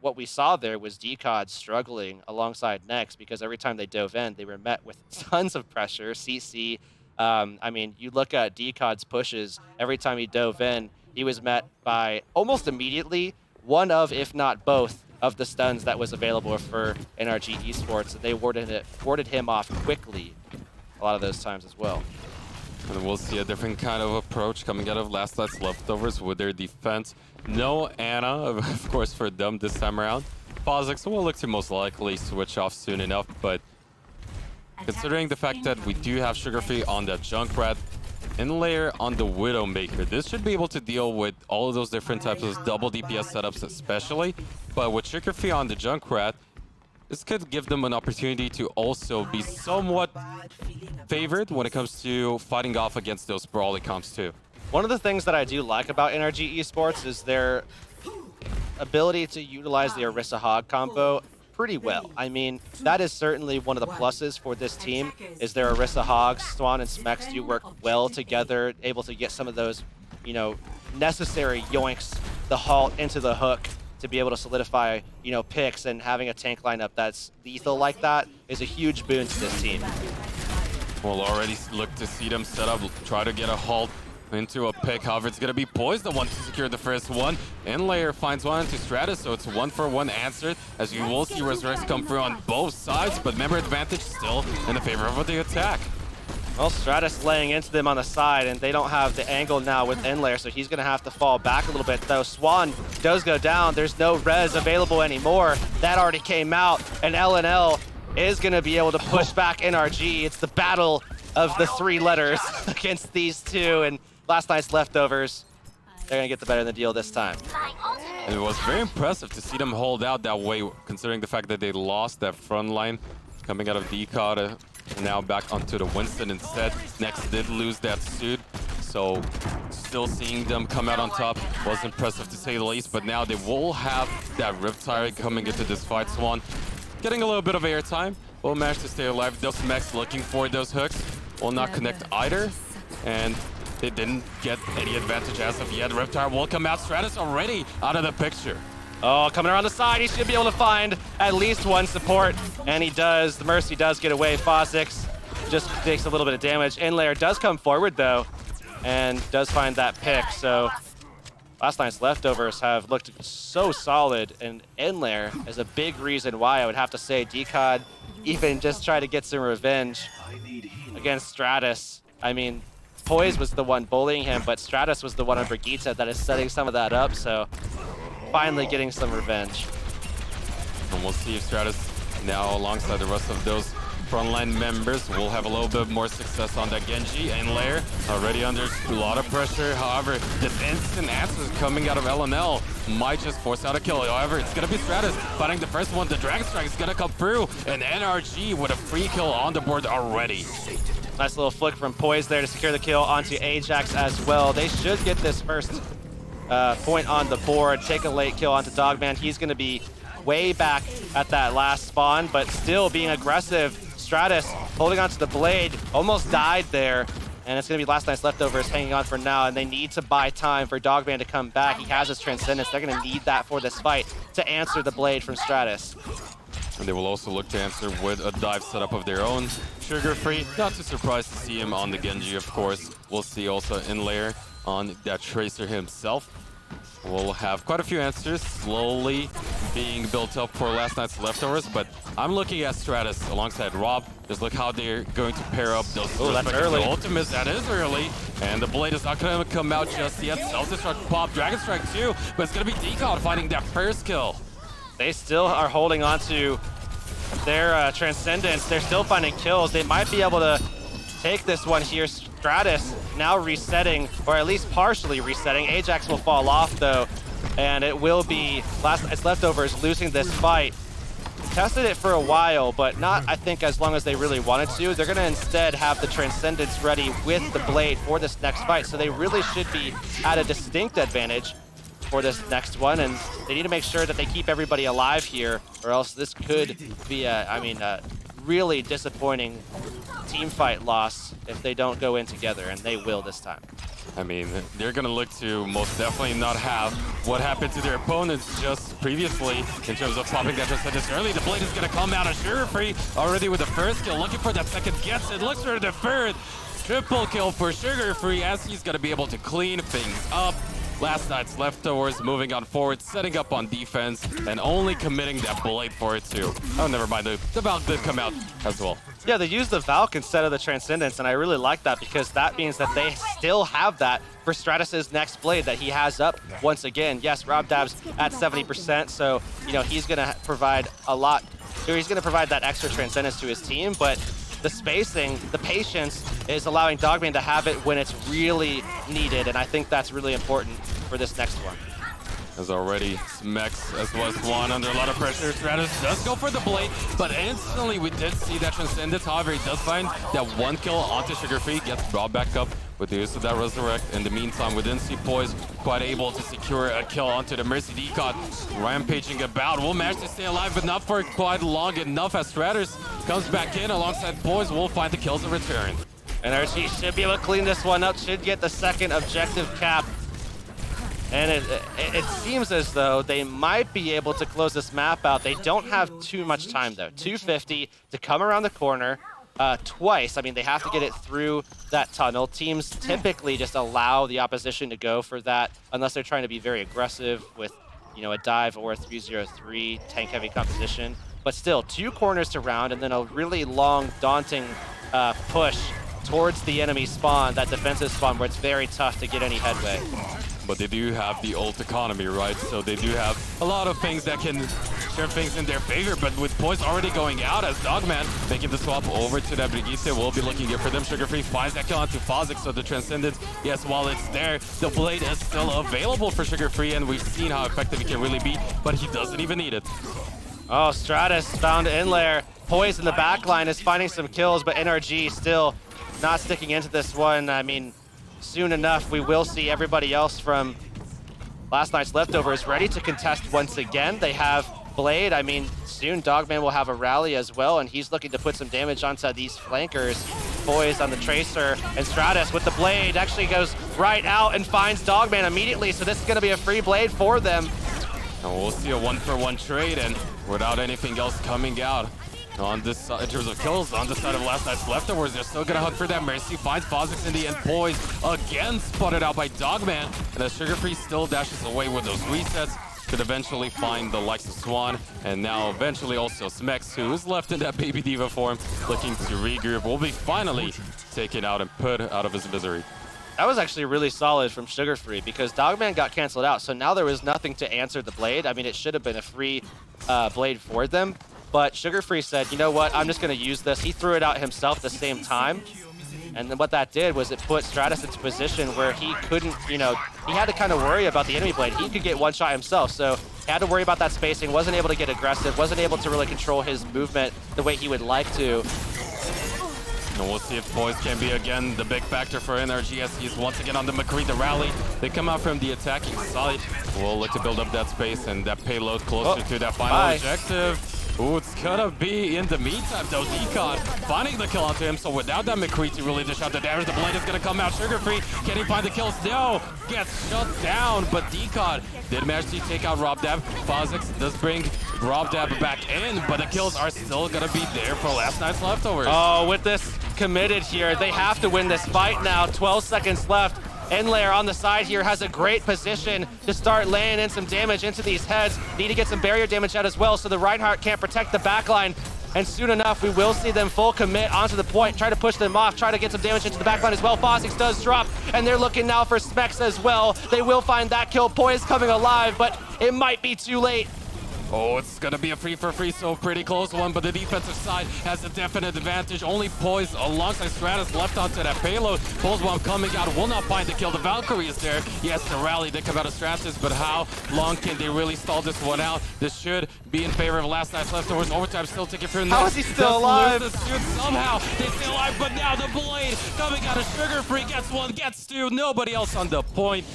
what we saw there was DCOD struggling alongside Next because every time they dove in, they were met with tons of pressure. CC, I mean, you look at DCOD's pushes, every time he dove in, he was met by almost immediately one of, if not both, of the stuns that was available for NRG Esports. And they warded him off quickly a lot of those times as well. And we'll see a different kind of approach coming out of Last Night's Leftovers with their defense. No Ana, of course, for them this time around. Phosix will look to most likely switch off soon enough, but considering the fact that we do have Sugarfree on that Junkrat, in layer on the Widowmaker, this should be able to deal with all of those different types of double DPS setups especially, but with Sugarfree on the Junkrat, this could give them an opportunity to also be somewhat favored when it comes to fighting off against those brawly comps too. One of the things that I do like about NRG Esports is their ability to utilize the Orisa Hog combo pretty well. I mean, that is certainly one of the pluses for this team, is their Orisa Hogs. Swan and Smex do work well together, able to get some of those, you know, necessary yoinks, the halt into the hook to be able to solidify, you know, picks, and having a tank lineup that's lethal like that is a huge boon to this team. We'll already look to see them set up, try to get a halt into a pick. However, it's going to be Poise the one to secure the first one. Inlayer finds one into Stratus, so it's 1-for-1 answered, as you will see Resurrects come through on both sides, but member advantage still in the favor of the attack. Well, Stratus laying into them on the side, and they don't have the angle now with Inlayer, so he's going to have to fall back a little bit, though. Swan does go down. There's no res available anymore. That already came out, and LNL is going to be able to push back NRG. It's the battle of the 3 letters against these two, and Last Night's Leftovers, they're going to get the better of the deal this time. And it was very impressive to see them hold out that way, considering the fact that they lost that front line coming out of DCOD. Now back onto the Winston instead. Next did lose that suit, so still seeing them come out on top was impressive to say the least, but now they will have that Riptide coming into this fight. Swan getting a little bit of airtime, will manage to stay alive. Those mechs looking for those hooks will not connect either, and they didn't get any advantage as of yet. Riptide will come out. Stratus already out of the picture. Oh, coming around the side, he should be able to find at least one support, and he does. The Mercy does get away. Phosix just takes a little bit of damage. Inlayer does come forward, though, and does find that pick. So Last Night's Leftovers have looked so solid, and Inlayer is a big reason why I would have to say DCOD even just try to get some revenge against Stratus. I mean, Poise was the one bullying him, but Stratus was the one on Brigitte that is setting some of that up, so finally getting some revenge. And we'll see if Stratus now, alongside the rest of those frontline members, will have a little bit more success on that Genji. Inlayer already under a lot of pressure. However, this instant answers coming out of LNL might just force out a kill. However, it's going to be Stratus fighting the first one. The Dragon Strike is going to come through, and NRG with a free kill on the board already. Nice little flick from Poise there to secure the kill onto Ajax as well. They should get this first point on the board, take a late kill onto Dogman. He's going to be way back at that last spawn, but still being aggressive. Stratus holding onto the blade, almost died there, and it's going to be Last Night's Leftovers hanging on for now, and they need to buy time for Dogman to come back. He has his Transcendence. They're going to need that for this fight to answer the blade from Stratus. And they will also look to answer with a dive setup of their own. Sugarfree, not too surprised to see him on the Genji, of course. We'll see also Inlayer on that Tracer himself. We'll have quite a few answers slowly being built up for Last Night's Leftovers, but I'm looking at Stratus alongside Rob. Just look how they're going to pair up those that's early. ultimates. That is early, and the blade is not going to come out just yet. Self-destruct pop, Dragon Strike too, but it's going to be DCOD finding that first kill. They still are holding on to their Transcendence. They're still finding kills. They might be able to take this one here. Stratus now resetting, or at least partially resetting. Ajax will fall off though, and it will be Last Night's Leftovers losing this fight. Tested it for a while, but not, I think, as long as they really wanted to. They're going to instead have the Transcendence ready with the blade for this next fight, so they really should be at a distinct advantage for this next one, and they need to make sure that they keep everybody alive here, or else this could be a really disappointing team fight loss if they don't go in together, and they will this time. I mean, they're going to look to most definitely not have what happened to their opponents just previously in terms of popping that Transcendence early. The Blade is going to come out of Sugar Free already with the first kill, looking for that second, gets it, looks for the third. Triple kill for Sugar Free as he's going to be able to clean things up. Last Night's Leftovers moving on forward, setting up on defense, and only committing that Blade for it too. Oh, never mind, the Valk did come out as well. Yeah, they used the Valk instead of the Transcendence, and I really like that because that means that they still have that for Stratus's next Blade that he has up once again. Yes, Robdab's at 70%, so, you know, he's going to provide a lot, or he's going to provide that extra Transcendence to his team, but the spacing, the patience is allowing Dogman to have it when it's really needed, and I think that's really important for this next one. As already Smex as well as Swan under a lot of pressure. Stratus does go for the Blade, but instantly we did see that Transcendence. However, he does find that one kill onto Sugar Free, gets brought back up with the use of that Resurrect. In the meantime, we didn't see Poise quite able to secure a kill onto the Mercy Decod. Rampaging about, will manage to stay alive, but not for quite long enough as Stratus comes back in alongside Poise. Will find the kills in return. NRG should be able to clean this one up, should get the second objective cap. And it seems as though they might be able to close this map out. They don't have too much time, though. 250 to come around the corner twice. I mean, they have to get it through that tunnel. Teams typically just allow the opposition to go for that unless they're trying to be very aggressive with, you know, a dive or a 3-0-3 tank-heavy composition. But still, 2 corners to round and then a really long, daunting push towards the enemy spawn, that defensive spawn where it's very tough to get any headway. But they do have the ult economy, right? So they do have a lot of things that can turn things in their favor. But with Poise already going out as Dogman making the swap over to that Brigitte, will be looking here for them. Sugar Free finds that kill onto Fozik, so the Transcendence, yes, while it's there, the Blade is still available for Sugar Free, and we've seen how effective he can really be, but he doesn't even need it. Oh, Stratus found in lair. Poise in the back line is finding some kills, but NRG still not sticking into this one. I mean, soon enough, we will see everybody else from Last Night's Leftovers ready to contest once again. They have Blade. I mean, soon Dogman will have a rally as well, and he's looking to put some damage onto these flankers. Poise on the Tracer, and Stratus with the Blade actually goes right out and finds Dogman immediately, so this is going to be a free Blade for them. And we'll see a 1-for-1 trade, and without anything else coming out on this side, in terms of kills on the side of Last Night's Leftovers, they're still gonna hunt for that Mercy. Finds Fozik in the end. Poise again spotted out by Dogman, and as Sugar Free still dashes away with those resets, could eventually find the likes of Swan, and now eventually also Smex, who is left in that Baby Diva form, looking to regroup, will be finally taken out and put out of his misery. That was actually really solid from Sugar Free because Dogman got canceled out, so now there was nothing to answer the Blade. I mean, it should have been a free Blade for them, but Sugar Free said, you know what, I'm just going to use this. He threw it out himself at the same time, and then what that did was it put Stratus into a position where he couldn't, you know, he had to kind of worry about the enemy Blade. He could get one shot himself, so he had to worry about that spacing, wasn't able to get aggressive, wasn't able to really control his movement the way he would like to. And we'll see if Poise can be, again, the big factor for NRG as he's once again on the McCree, the rally. They come out from the attacking side. We'll look to build up that space and that payload closer to that final objective. Ooh, it's gonna be in the meantime, though. Decod finding the kill onto him, so without that McCree to really dish out the damage, the Blade is gonna come out. Sugar Free, can he find the kills? No! Gets shut down, but Decod did manage to take out Robdab. Fozik does bring Robdab back in, but the kills are still gonna be there for Last Night's Leftovers. Oh, with this committed here, they have to win this fight now. 12 seconds left. Enlayer on the side here has a great position to start laying in some damage into these heads. Need to get some barrier damage out as well so the Reinhardt can't protect the backline. And soon enough, we will see them full commit onto the point, try to push them off, try to get some damage into the backline as well. Fozik does drop, and they're looking now for Specs as well. They will find that kill. Poise coming alive, but it might be too late. Oh, it's gonna be a free for free, so pretty close one, but the defensive side has a definite advantage. Only Poise alongside Stratus left onto that payload. Bullsbomb coming out, will not find the kill. The Valkyrie is there. Yes, the rally did come out of Stratus, but how long can they really stall this one out? This should be in favor of Last Night's Leftovers. Overtime still taking for How is he still alive? Somehow they stay alive, but now the Blade coming out of Sugar Free gets one, gets two, nobody else on the point.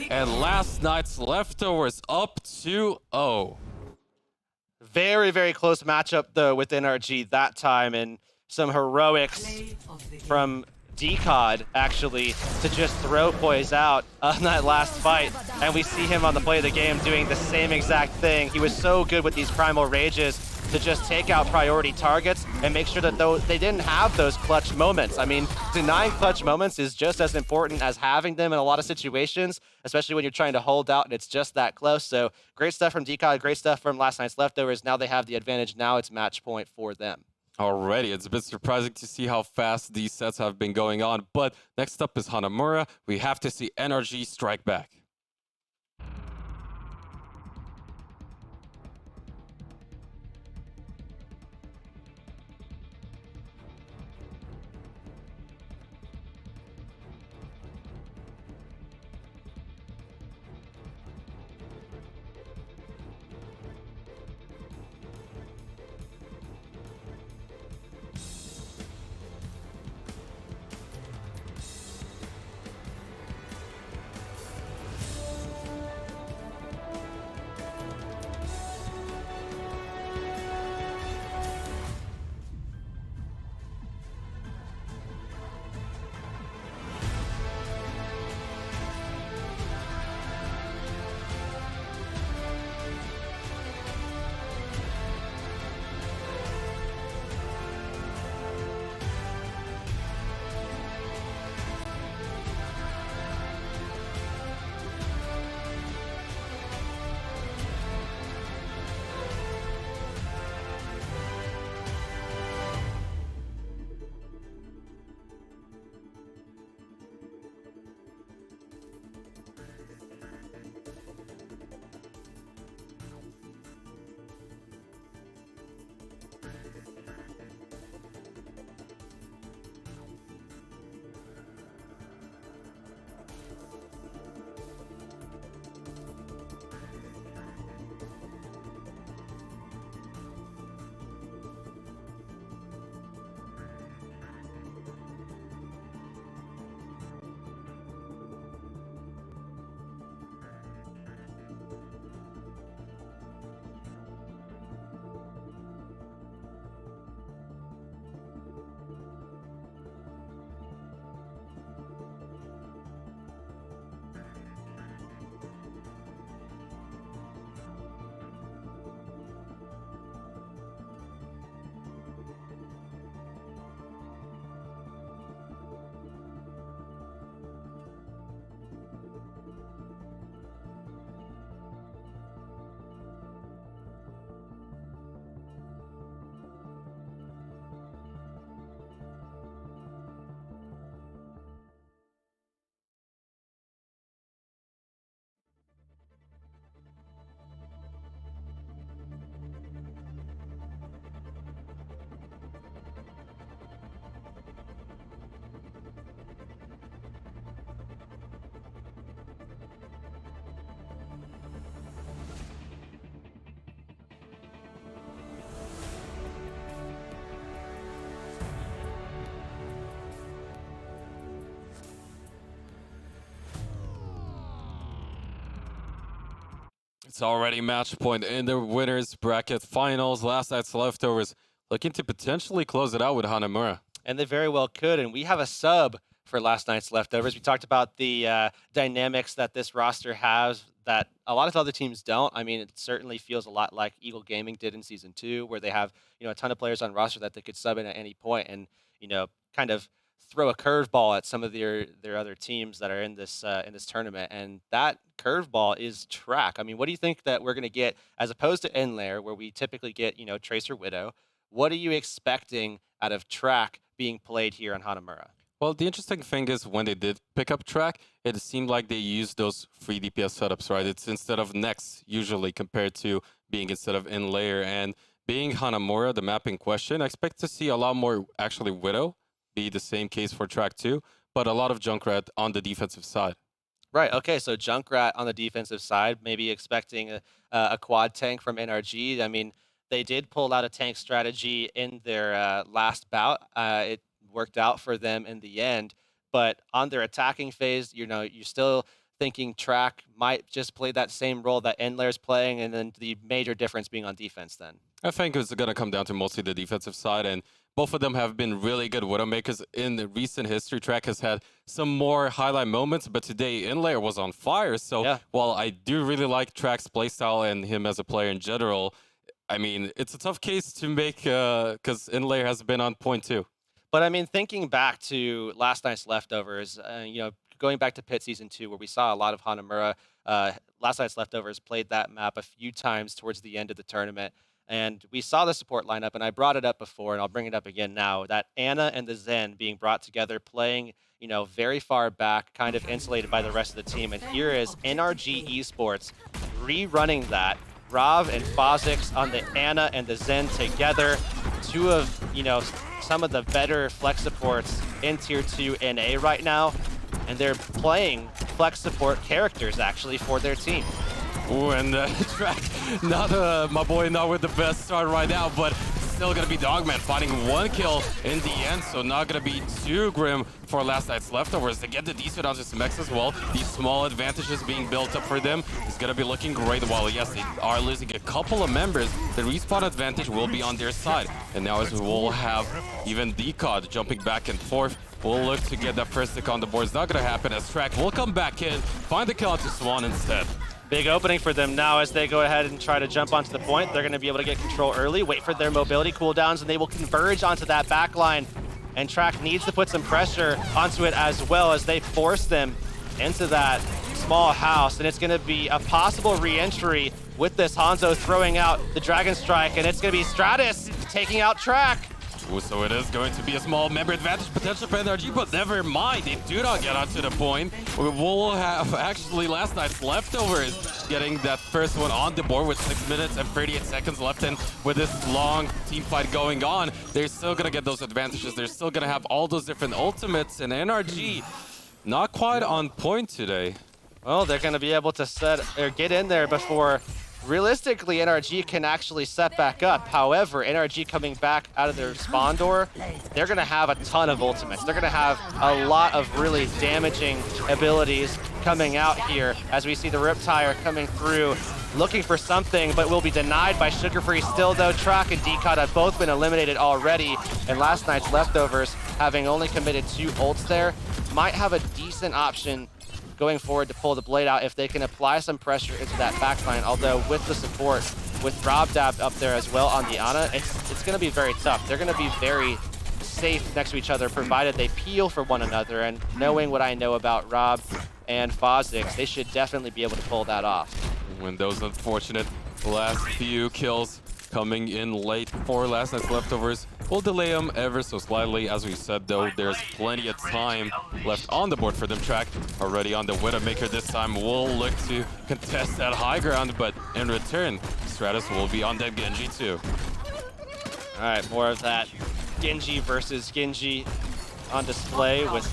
And Last Night's Leftovers up 2-0. Very, very close matchup, though, with NRG that time, and some heroics from Decod, actually, to just throw Poise out on that last fight. And we see him on the play of the game doing the same exact thing. He was so good with these Primal Rages to just take out priority targets and make sure that they didn't have those clutch moments. I mean, denying clutch moments is just as important as having them in a lot of situations, especially when you're trying to hold out and it's just that close. So great stuff from Decod, great stuff from last night's Leftovers. Now they have the advantage. Now it's match point for them. Already, it's a bit surprising to see how fast these sets have been going on. But next up is Hanamura. We have to see NRG strike back. It's already match point in the winners bracket finals. Last night's Leftovers looking to potentially close it out with Hanamura. And they very well could. And we have a sub for last night's Leftovers. We talked about the dynamics that this roster has that a lot of other teams don't. I mean, it certainly feels a lot like Eagle Gaming did in Season 2, where they have, a ton of players on roster that they could sub in at any point and, kind of throw a curveball at some of their other teams that are in this tournament. And that curveball is Track. I mean, what do you think that we're going to get as opposed to Inlayer, where we typically get, Tracer Widow? What are you expecting out of Track being played here on Hanamura? Well, the interesting thing is when they did pick up Track, it seemed like they used those free DPS setups, right? It's instead of Next, usually, compared to being instead of in layer. And being Hanamura, the map in question, I expect to see a lot more actually Widow, be the same case for Track 2, but a lot of Junkrat on the defensive side. Right. Okay. So Junkrat on the defensive side, maybe expecting a quad tank from NRG. I mean, they did pull out a tank strategy in their last bout. It worked out for them in the end. But on their attacking phase, you're still thinking Track might just play that same role that Endler's playing, and then the major difference being on defense then? I think it's going to come down to mostly the defensive side, and both of them have been really good Widowmakers in the recent history. Track has had some more highlight moments, but today Inlayer was on fire. So Yeah. while I do really like Track's playstyle and him as a player in general, I mean, it's a tough case to make because Inlayer has been on point too. But I mean, thinking back to last night's leftovers, going back to Pit Season 2, where we saw a lot of Hanamura, last night's leftovers played that map a few times towards the end of the tournament. And we saw the support lineup, and I brought it up before, and I'll bring it up again now, that Ana and the Zen being brought together, playing, very far back, kind of insulated by the rest of the team. And here is NRG Esports rerunning that. Rav and Fozix on the Ana and the Zen together. Two of, some of the better flex supports in Tier 2 NA right now. And they're playing flex support characters, actually, for their team. Ooh, and Track, my boy, not with the best start right now, but still gonna be Dogman finding 1 kill in the end, so not gonna be too grim for last night's leftovers. They get the decent onto some X as well. These small advantages being built up for them is gonna be looking great. While yes, they are losing a couple of members, the respawn advantage will be on their side. And now as we'll have even Decod jumping back and forth, we'll look to get that first stick on the board. It's not gonna happen as Track will come back in, find the kill onto Swan instead. Big opening for them now as they go ahead and try to jump onto the point. They're going to be able to get control early, wait for their mobility cooldowns, and they will converge onto that back line. And Track needs to put some pressure onto it as well as they force them into that small house. And it's going to be a possible re-entry with this Hanzo throwing out the Dragon Strike, and it's going to be Stratus taking out Track. Ooh, so it is going to be a small member advantage potential for NRG, but never mind. They do not get onto the point. We'll have actually last night's leftovers getting that first one on the board with 6 minutes and 38 seconds left. And with this long team fight going on, they're still going to get those advantages. They're still going to have all those different ultimates, and NRG not quite on point today. Well, they're going to be able to get in there before realistically NRG can actually set back up. However, NRG coming back out of their spawn door, they're going to have a ton of ultimates. They're going to have a lot of really damaging abilities coming out here as we see the Riptire coming through, looking for something, but will be denied by Sugar Free still, though. Track and Decod have both been eliminated already, and last night's leftovers, having only committed 2 ults there, might have a decent option going forward to pull the blade out if they can apply some pressure into that backline. Although with the support, with Robdab up there as well on the Ana, it's going to be very tough. They're going to be very safe next to each other, provided they peel for one another. And knowing what I know about Rob and Fozix, they should definitely be able to pull that off. When those unfortunate last few kills coming in late for last night's leftovers, we'll delay them ever so slightly. As we said, though, there's plenty of time left on the board for them. Track already on the Widowmaker this time. We'll look to contest that high ground, but in return, Stratus will be on that Genji too. All right, more of that Genji versus Genji on display with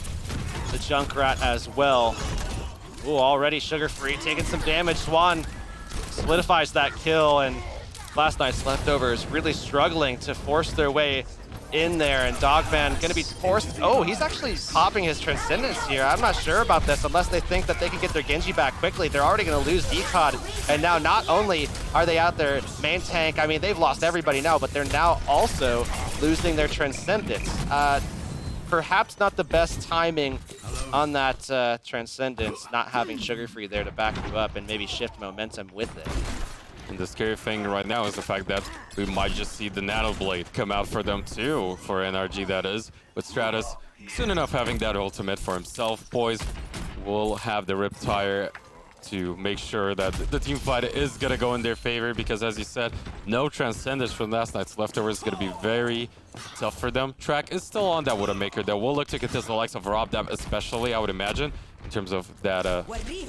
the Junkrat as well. Ooh, already Sugar Free taking some damage. Swan solidifies that kill, and last night's leftovers really struggling to force their way in there, and Dogman going to be forced. Oh, he's actually popping his Transcendence here. I'm not sure about this unless they think that they can get their Genji back quickly. They're already going to lose Decod, and now not only are they out their main tank, I mean, they've lost everybody now, but they're now also losing their Transcendence. Perhaps not the best timing on that Transcendence, not having Sugar Free there to back you up and maybe shift momentum with it. And the scary thing right now is the fact that we might just see the Nano Blade come out for them too, for NRG that is. With Stratus soon enough having that ultimate for himself, boys will have the Riptire to make sure that the team fight is going to go in their favor, because as you said, no Transcendence from last night's leftovers is going to be very tough for them. Track is still on that Widowmaker though. We'll look to contest the likes of Robdab especially, I would imagine, in terms of that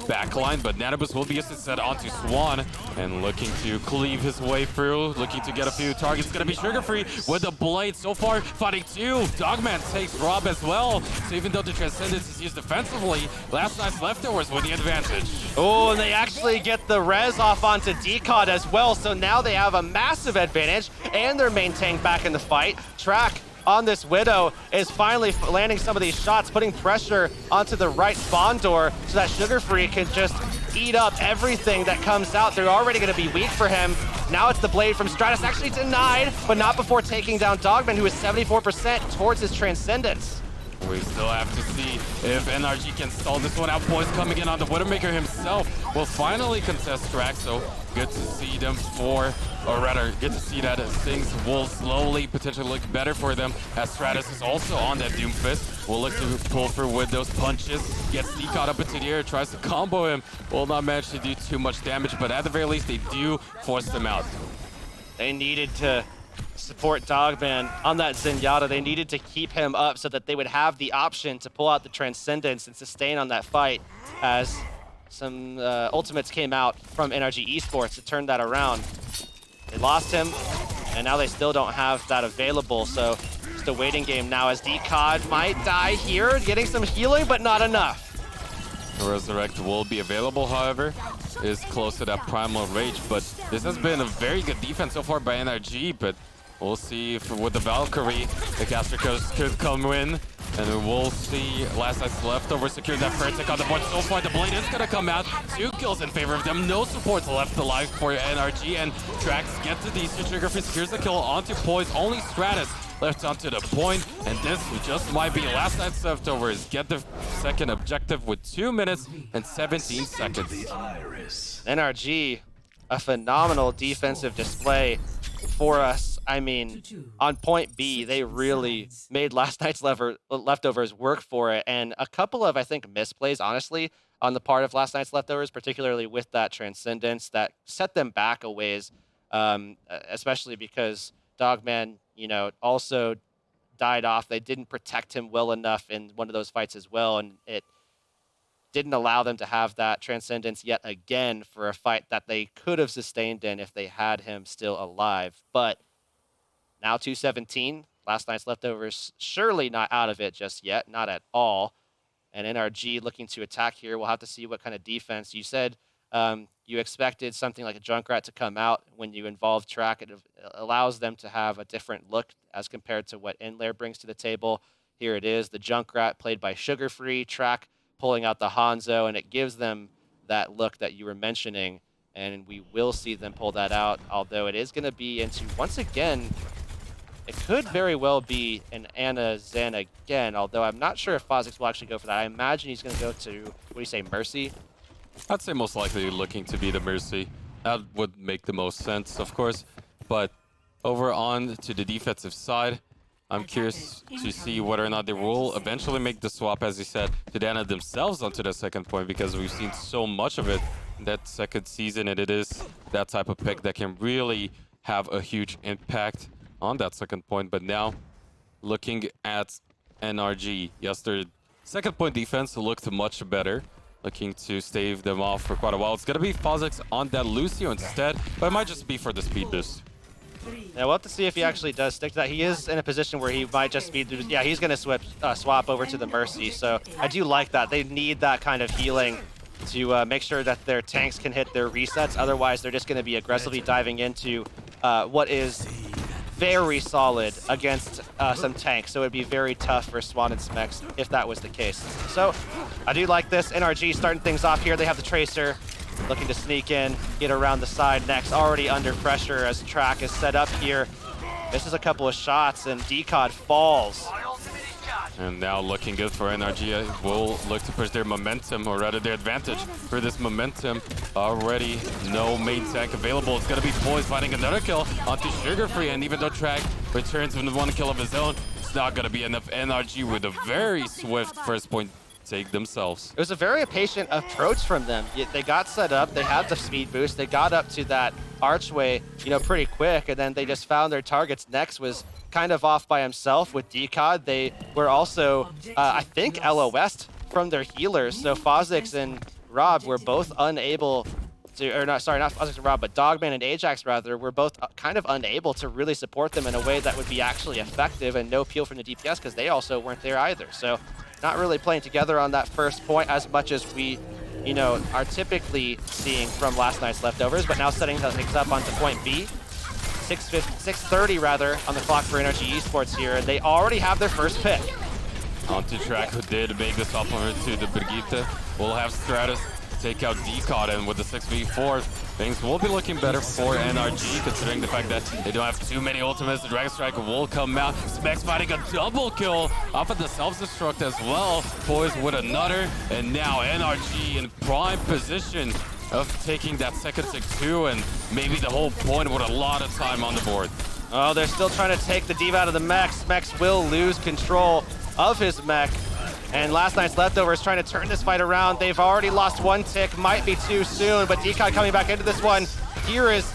backline, but Nanobus will be used instead onto Swan and looking to cleave his way through, looking to get a few targets. It's going to be Sugar Free with the blade so far, fighting 2. Dogman takes Rob as well, so even though the Transcendence is used defensively, last night's leftovers with the advantage. Oh, and they actually get the res off onto Decod as well, so now they have a massive advantage, and their main tank back in the fight. Track on this Widow is finally landing some of these shots, putting pressure onto the right spawn door so that Sugar Free can just eat up everything that comes out. They're already going to be weak for him. Now it's the blade from Stratus, actually denied, but not before taking down Dogman, who is 74% towards his Transcendence. We still have to see if NRG can stall this one out. Boys coming in on the Widowmaker himself will finally contest Track, so good to see them or rather, good to see that things will slowly potentially look better for them, as Stratus is also on that Doomfist. Will look to pull through with those punches, gets D caught up into the air, tries to combo him, will not manage to do too much damage, but at the very least, they do force them out. They needed to support Dogman on that Zenyatta. They needed to keep him up so that they would have the option to pull out the Transcendence and sustain on that fight, as some ultimates came out from NRG Esports to turn that around. They lost him, and now they still don't have that available, so just a waiting game now as DCOD might die here, getting some healing, but not enough. Resurrect will be available, however, is close to that Primal Rage, but this has been a very good defense so far by NRG, but we'll see if with the Valkyrie, the caster could come in, and we'll see Last Night's Leftover secure that first take on the board. So far, the Blade is going to come out. 2 kills in favor of them. No support left alive for NRG, and Trax gets the decent trigger free, secures the kill onto Poise. Only Stratus left onto the point, and this just might be Last Night's Leftovers. Get the second objective with 2 minutes and 17 seconds. NRG, a phenomenal defensive display for us. I mean, on point B, they really made Last Night's Leftovers work for it, and a couple of, I think, misplays, honestly, on the part of Last Night's Leftovers, particularly with that Transcendence, that set them back a ways, especially because Dogman, you know, also died off. They didn't protect him well enough in one of those fights as well, and it didn't allow them to have that Transcendence yet again for a fight that they could have sustained in if they had him still alive. But now 217, Last Night's Leftovers surely not out of it just yet, not at all. And NRG looking to attack here. We'll have to see what kind of defense. You said you expected something like a Junkrat to come out when you involve Track. It allows them to have a different look as compared to what Inlair brings to the table. Here it is, the Junkrat played by Sugar Free, Track pulling out the Hanzo, and it gives them that look that you were mentioning, and we will see them pull that out, although it is going to be into, once again, it could very well be an Ana Zen again, although I'm not sure if Fozix will actually go for that. I imagine he's going to go to, what do you say, Mercy? I'd say most likely looking to be the Mercy. That would make the most sense, of course, but over on to the defensive side, I'm curious to see whether or not they will eventually make the swap, as you said, to Dana themselves onto the second point, because we've seen so much of it in that second season, and it is that type of pick that can really have a huge impact on that second point. But now, looking at NRG, yes, their second point defense looked much better, looking to stave them off for quite a while. It's going to be Fozix on that Lucio instead, but it might just be for the speed boost. Yeah, we'll have to see if he actually does stick to that. He is in a position where he might just be, yeah, he's going to swap over to the Mercy. So I do like that. They need that kind of healing to make sure that their tanks can hit their resets. Otherwise, they're just going to be aggressively diving into what is very solid against some tanks. So it would be very tough for Swan and Smex if that was the case. So I do like this. NRG starting things off here. They have the Tracer. Looking to sneak in, get around the side next. Already under pressure as Track is set up here. Misses a couple of shots and DCOD falls. And now looking good for NRG. Will look to push their momentum, or rather their advantage for this momentum. Already no main tank available. It's going to be Poise finding another kill onto Sugar Free, and even though Track returns with 1 kill of his own, it's not going to be enough. NRG with a very swift first point take themselves. It was a very patient approach from them. They got set up, they had the speed boost, they got up to that archway, you know, pretty quick, and then they just found their targets. Next was kind of off by himself with DCOD. They were also, I think, LOS'd from their healers, so Fozix and Rob were both unable to, or not, sorry, not Fozix and Rob, but Dogman and Ajax, rather, were both kind of unable to really support them in a way that would be actually effective, and no peel from the DPS because they also weren't there either. So not really playing together on that first point as much as we, you know, are typically seeing from Last Night's Leftovers, but now setting things up onto point B. 6:30 rather on the clock for NRG Esports here, and they already have their first pick. Onto Track, who did make this opponent to the Brigitte. We'll have Stratus take out Decod, and with the 6v4, things will be looking better for NRG, considering the fact that they don't have too many ultimates. The Dragon Strike will come out. Specs finding a double kill off of the self-destruct as well. Poise with another, and now NRG in prime position of taking that second tick too, and maybe the whole point with a lot of time on the board. Oh, they're still trying to take the div out of the mech. Smex will lose control of his mech. And Last Night's Leftovers trying to turn this fight around. They've already lost one tick, might be too soon, but Decod coming back into this one. Here is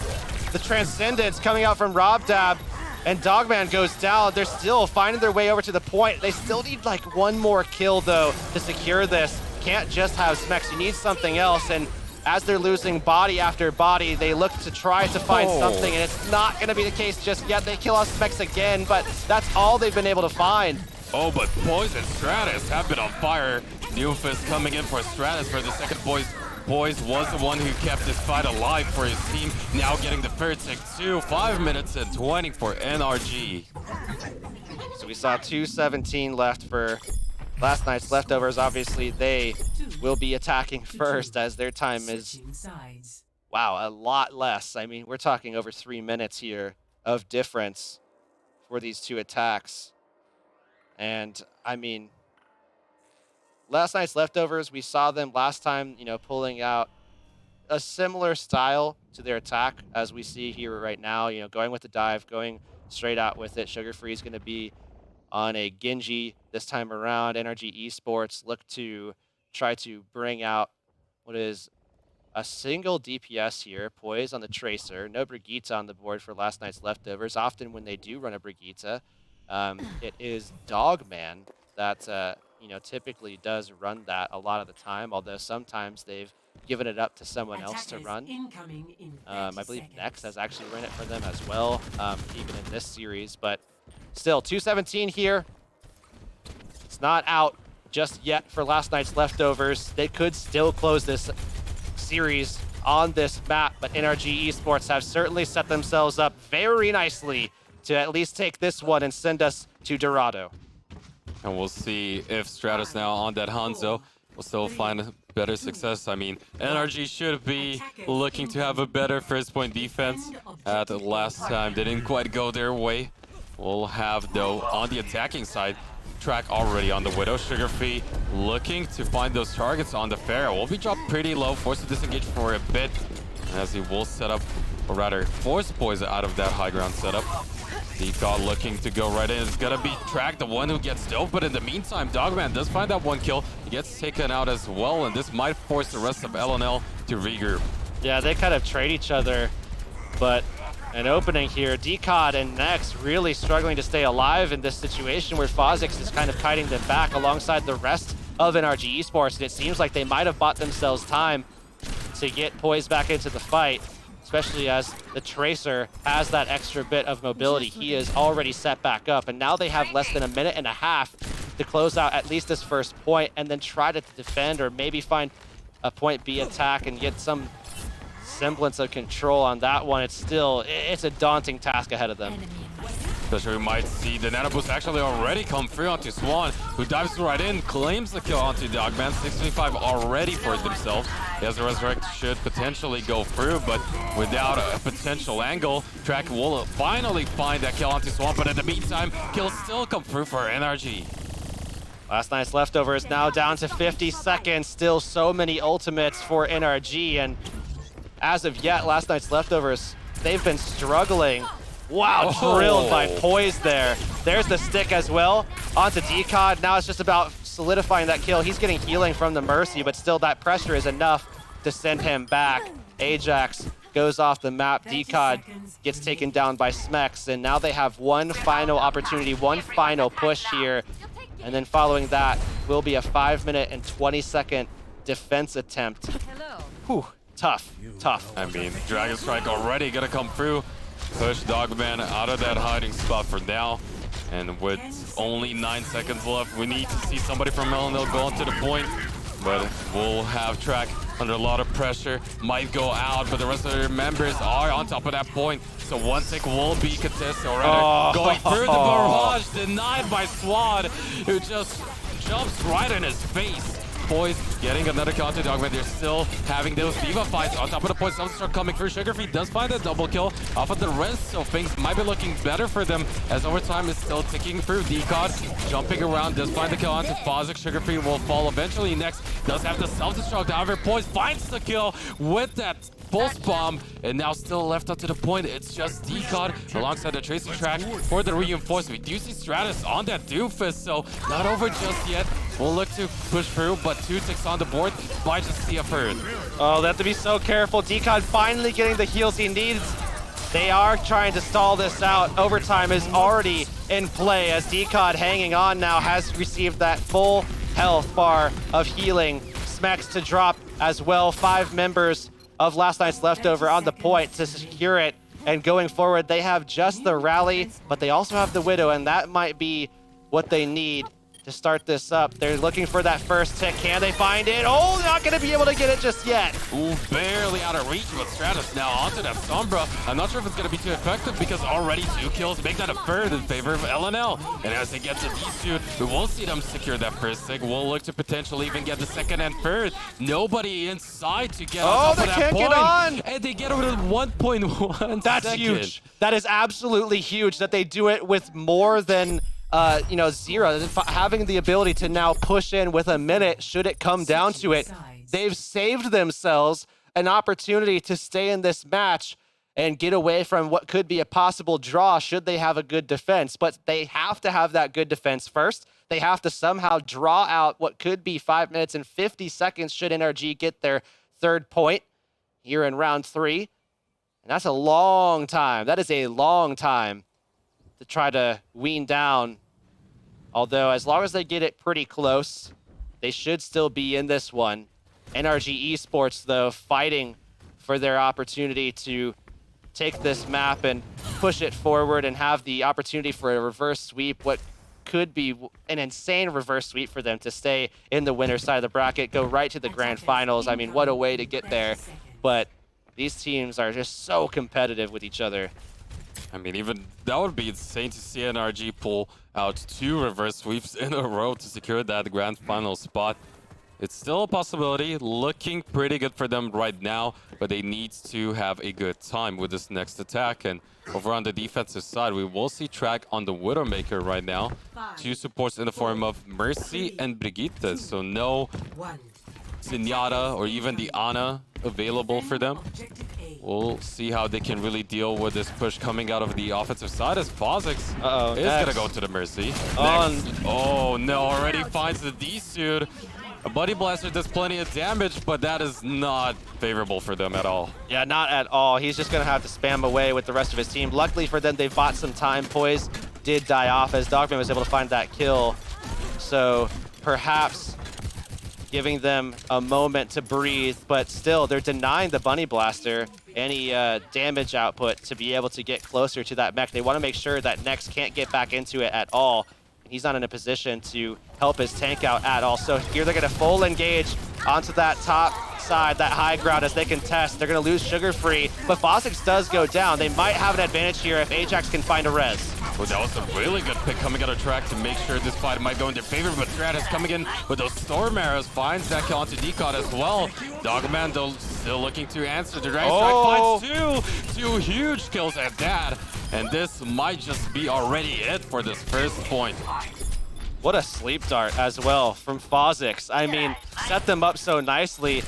the Transcendence coming out from Robdab, and Dogman goes down. They're still finding their way over to the point. They still need like one more kill though to secure this. Can't just have Smex, you need something else. And as they're losing body after body, they look to try to find something, and it's not gonna be the case just yet. They kill off Smex again, but that's all they've been able to find. Oh, but Poise and Stratus have been on fire. Doomfist coming in for Stratus for the second Poise. Poise was the one who kept this fight alive for his team. Now getting the third tick too. 5 minutes and 20 for NRG. So we saw 2:17 left for Last Night's Leftovers. Obviously, they will be attacking first as their time is, wow, a lot less. I mean, we're talking over 3 minutes here of difference for these two attacks. And I mean, Last Night's Leftovers, we saw them last time, you know, pulling out a similar style to their attack as we see here right now, you know, going with the dive, going straight out with it. Sugar Free is going to be on a Genji this time around. NRG Esports look to try to bring out what is a single DPS here. Poise on the Tracer. No Brigitte on the board for Last Night's Leftovers. Often when they do run a Brigitte, it is Dogman that you know, typically does run that a lot of the time, although sometimes they've given it up to someone else to run. I believe Next has actually run it for them as well, even in this series. But still, 2:17 here. It's not out just yet for Last Night's Leftovers. They could still close this series on this map, but NRG Esports have certainly set themselves up very nicely to at least take this one and send us to Dorado. And we'll see if Stratus now on that Hanzo will still find better success. I mean, NRG should be looking to have a better first point defense. At the last time, they didn't quite go their way. We'll have, though, on the attacking side, Track already on the Widow. Sugar Free looking to find those targets on the Pharaoh. Will be dropped pretty low, forced to disengage for a bit, as he will set up, or rather, force Poison out of that high ground setup. Decod looking to go right in. It's gonna be Track, the one who gets dove, but in the meantime, Dogman does find that one kill. He gets taken out as well, and this might force the rest of LNL to regroup. Yeah, they kind of trade each other, but an opening here. Decod and Next really struggling to stay alive in this situation where Fozix is kind of kiting them back alongside the rest of NRG Esports, and it seems like they might have bought themselves time to get Poise back into the fight, especially as the Tracer has that extra bit of mobility. He is already set back up, and now they have less than a minute and a half to close out at least this first point and then try to defend or maybe find a point B attack and get some semblance of control on that one. It's a daunting task ahead of them. Especially we might see the Nano Boost actually already come through onto Swan, who dives right in, claims the kill onto Dogman. 625 already for themselves. As the Resurrect should potentially go through, but without a potential angle, Track will finally find that kill onto Swan, but in the meantime, kills still come through for NRG. Last Night's Leftovers now down to 50 seconds. Still so many ultimates for NRG, and as of yet, Last Night's Leftovers, they've been struggling. Wow, drilled by Poise there. There's the stick as well onto Decod. Now it's just about solidifying that kill. He's getting healing from the Mercy, but still that pressure is enough to send him back. Ajax goes off the map. Decod gets taken down by Smex, and now they have one final opportunity, one final push here. And then following that will be a 5-minute and 20-second defense attempt. Whew, tough. I mean, Dragon Strike already gonna come through. Push Dogman out of that hiding spot for now. And with only 9 seconds left, we need to see somebody from LNL go onto the point. But we'll have Track under a lot of pressure, might go out, but the rest of their members are on top of that point. So one tick will be contested, or rather going through the barrage, denied by Swad, who just jumps right in his face. Boys getting another counter Dogman. They're still having those diva fights on top of the point. Some start coming through. Sugarfree does find a double kill off of the rest, so things might be looking better for them as overtime is still ticking through. Decod jumping around, does find the kill onto Fozic. Sugarfree will fall eventually next. Does have the self-destruct. However, Poise finds the kill with that pulse bomb, and now still left up to the point. It's just Decod alongside the tracing track for the reinforcement. We do see Stratus on that Doofus, so not over just yet. We'll look to push through, but 2 ticks on the board by just CF. Oh, they have to be so careful. Decod finally getting the heals he needs. They are trying to stall this out. Overtime is already in play as Decod hanging on now has received that full health bar of healing. Smacks to drop as well. 5 members of last night's leftover on the point to secure it. And going forward, they have just the rally, but they also have the Widow, and that might be what they need to start this up. They're looking for that first tick. Can they find it? Oh, they're not going to be able to get it just yet. Ooh, barely out of reach with Stratus now onto that Sombra. I'm not sure if it's going to be too effective because already 2 kills make that a third in favor of LNL. And as they get to D-Suit, we won't see them secure that first tick. We'll look to potentially even get the second and third. Nobody inside to get on top of that can't point. get on. And they get over to 1.1 That's second. huge. That is absolutely huge that they do it with more than zero. Having the ability to now push in with a minute should it come down to it. They've saved themselves an opportunity to stay in this match and get away from what could be a possible draw should they have a good defense. But they have to have that good defense first. They have to somehow draw out what could be 5 minutes and 50 seconds should NRG get their 3rd point here in round 3. And that's a long time. That is a long time to try to wean down. Although, as long as they get it pretty close, they should still be in this one. NRG Esports, though, fighting for their opportunity to take this map and push it forward and have the opportunity for a reverse sweep, what could be an insane reverse sweep for them to stay in the winner's side of the bracket, go right to the grand finals. I mean, what a way to get there. But these teams are just so competitive with each other. I mean, even that would be insane to see NRG pull out 2 reverse sweeps in a row to secure that grand final spot. It's still a possibility, looking pretty good for them right now, but they need to have a good time with this next attack. And over on the defensive side, we will see track on the Widowmaker right now. 2 supports in the form of Mercy and Brigitte, so no Zenyatta or even the Ana available for them. We'll see how they can really deal with this push coming out of the offensive side as Fozic is going to go to the Mercy. Oh no, already finds the D-Suit. A Buddy Blaster does plenty of damage, but that is not favorable for them at all. Yeah, not at all. He's just going to have to spam away with the rest of his team. Luckily for them, they bought some time. Poise did die off as Dogman was able to find that kill. So perhaps giving them a moment to breathe, but still, they're denying the Bunny Blaster any damage output to be able to get closer to that mech. They want to make sure that Nex can't get back into it at all. He's not in a position to help his tank out at all. So here they're going to full engage onto that top side, that high ground as they contest. They're going to lose Sugarfree, but Fozic does go down. They might have an advantage here if Ajax can find a res. Well, that was a really good pick coming out of track to make sure this fight might go in their favor, but Stratus coming in with those Storm Arrows, finds that kill onto Decod as well. Dogman, though, still looking to answer. The Dragon Strike finds two huge kills at that, and this might just be already it for this first point. What a sleep dart as well from Fozic. I mean, set them up so nicely.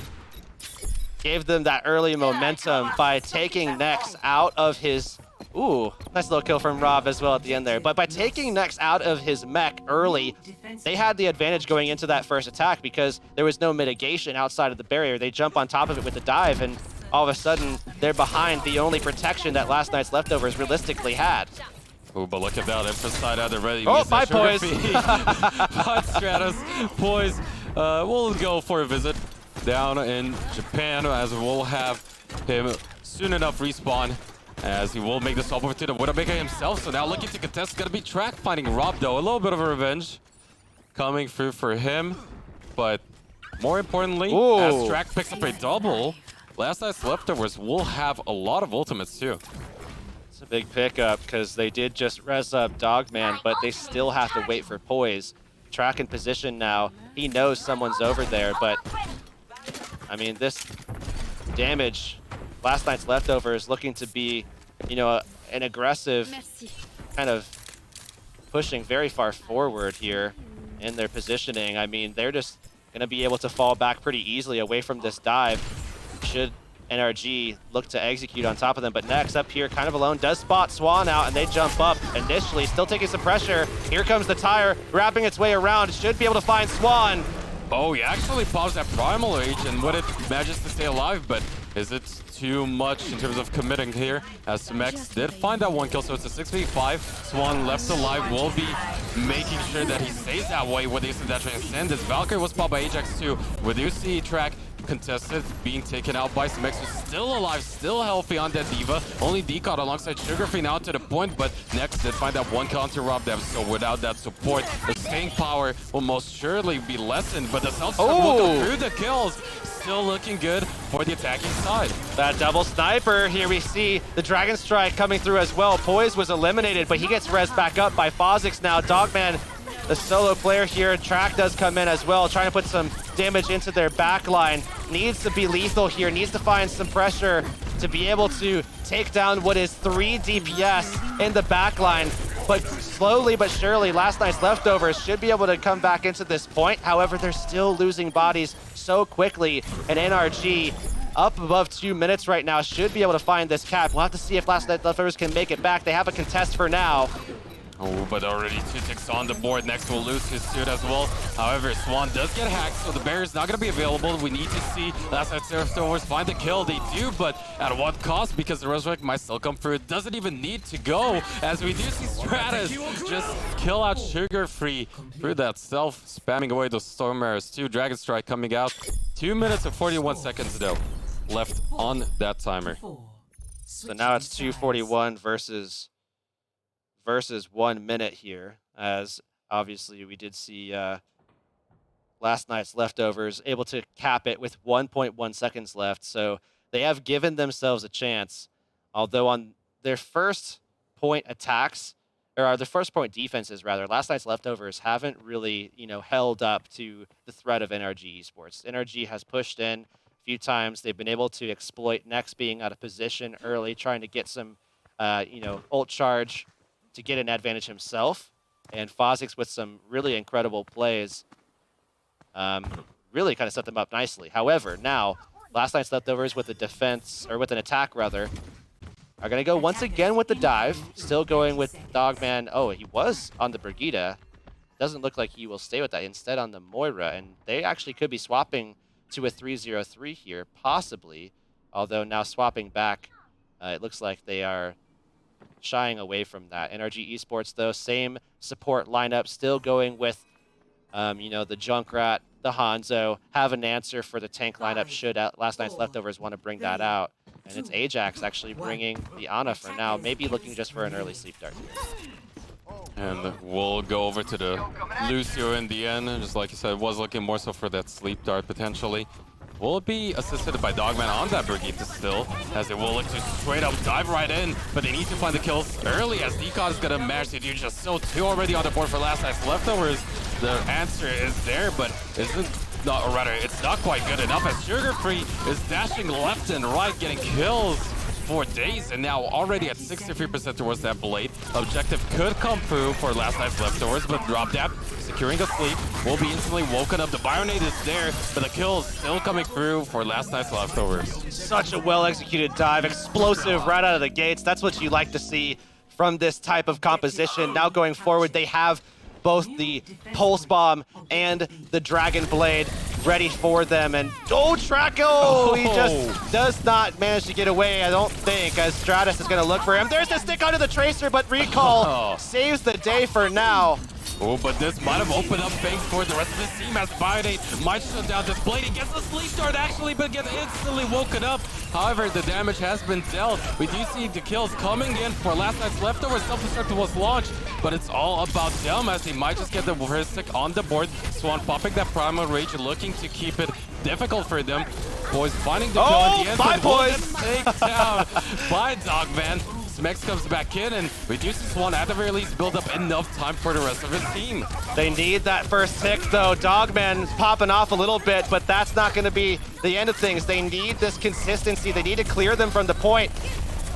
Gave them that early momentum by taking Nex out of his... Ooh, nice little kill from Rob as well at the end there. But by taking Nex out of his mech early, they had the advantage going into that first attack because there was no mitigation outside of the barrier. They jump on top of it with the dive, and all of a sudden, they're behind the only protection that last night's leftovers realistically had. Oh, but look at that. Emphasized at the ready. Oh, bye, Poise. But Stratus, Poise will go for a visit down in Japan as we'll have him soon enough respawn as he will make the swap over to the Widowmaker himself. So now looking to contest, it's going to be track finding Rob though. A little bit of a revenge coming through for him, but More importantly, Ooh. as Strack picks up a double, Last Night's Leftovers will have a lot of ultimates too. It's a big pickup because they did just res up Dogman, but they still have to wait for Poise. Track in position now. He knows someone's over there, but I mean, this damage, Last Night's Leftovers looking to be, you know, an aggressive kind of pushing very far forward here in their positioning. I mean, they're just going to be able to fall back pretty easily away from this dive should NRG look to execute on top of them. But next up here, kind of alone, does spot Swan out, and they jump up initially, still taking some pressure. Here comes the tire, wrapping its way around, should be able to find Swan. Oh, he actually pops that Primal Rage, and what it manages to stay alive, but is it too much in terms of committing here? As Mex did find that one kill, so it's a 6v5. Swan left alive will be making sure that he stays that way with the that transcend. This Valkyrie was popped by Ajax too. With UC Track contested, being taken out by Smex, who's still alive, still healthy on that Diva. Only Decod alongside Sugarfree now to the point, but Next did find that one kill to rob them, so without that support, the staying power will most surely be lessened, but the self will go through the kills. Still looking good for the attacking side. That double sniper, here we see the Dragon Strike coming through as well. Poise was eliminated, but he gets rezzed back up by Phozix now. Dogman, the solo player here, Track does come in as well, trying to put some damage into their backline. Needs to be lethal here, needs to find some pressure to be able to take down what is 3 DPS in the backline. But slowly but surely, Last Night's Leftovers should be able to come back into this point. However, they're still losing bodies so quickly, and NRG up above 2 minutes right now should be able to find this cap. We'll have to see if Last Night's Leftovers can make it back. They have a contest for now. Oh, but already 2 ticks on the board. Next will lose his suit as well. However, Swan does get hacked, so the barrier is not going to be available. We need to see Last Night's Leftovers find the kill. They do, but at what cost? Because the Resurrect might still come through. It doesn't even need to go, as we do see Stratus just kill out Sugarfree through that self, spamming away those Storm Arrows too. Dragon Strike coming out. 2 minutes and 41 seconds, though, left on that timer. So now it's 2:41 versus 1 minute here, as obviously we did see Last Night's Leftovers able to cap it with 1.1 seconds left. So they have given themselves a chance, although on their first point attacks, or their first point defenses rather, Last Night's Leftovers haven't really, you know, held up to the threat of NRG Esports. NRG has pushed in a few times. They've been able to exploit Nex being out of position early, trying to get some, you know, ult charge to get an advantage himself, and Phozix with some really incredible plays really kind of set them up nicely. However, now Last Night's Leftovers with a defense, or with an attack rather, are going to go once again with the dive, still going with Dogman. Oh, he was on the Brigitte. Doesn't look like he will stay with that, instead on the Moira, and they actually could be swapping to a 3-0-3 here, possibly, although now swapping back, it looks like they are shying away from that. NRG Esports, though, same support lineup, still going with, you know, the Junkrat, the Hanzo, have an answer for the tank lineup should Last Night's Leftovers want to bring that out. And it's Ajax actually bringing the Ana for now, maybe looking just for an early sleep dart. And we'll go over to the Lucio in the end, just like you said, was looking more so for that sleep dart potentially. Will be assisted by Dogman on that Brigitte still, as they will look to straight up dive right in, but they need to find the kills early, as Decod is gonna manage to do just so. 2 already on the board for Last Night's Leftovers. The answer is there, but isn't not, or rather, it's not quite good enough, as Sugarfree is dashing left and right, getting kills for days, and now already at 63% towards that blade. Objective could come through for Last Night's Leftovers, but drop that, securing a sleep, will be instantly woken up. The Bionade is there, but the kill is still coming through for Last Night's Leftovers. Such a well-executed dive, explosive right out of the gates. That's what you like to see from this type of composition. Now going forward, they have both the Pulse Bomb and the Dragon Blade ready for them. And Traco! He just does not manage to get away, I don't think, as Stratus is going to look for him. There's the stick onto the Tracer, but Recall saves the day for now. Oh, but this might have opened up things for the rest of his team, as Bionade might shut down this blade. He gets the sleep start actually, but gets instantly woken up. However, the damage has been dealt. We do see the kills coming in for last night's leftovers. Self-destruct was launched, but it's all about them as he might just get the first tick on the board. Swan popping that Primal Rage, looking to keep it difficult for them. Boys finding the kill at the end. Bye, boys! Taken down by Dogman. Smex comes back in and reduces Swan at the very least, build up enough time for the rest of his team. They need that first tick though. Dogman's popping off a little bit, but that's not going to be the end of things. They need this consistency. They need to clear them from the point,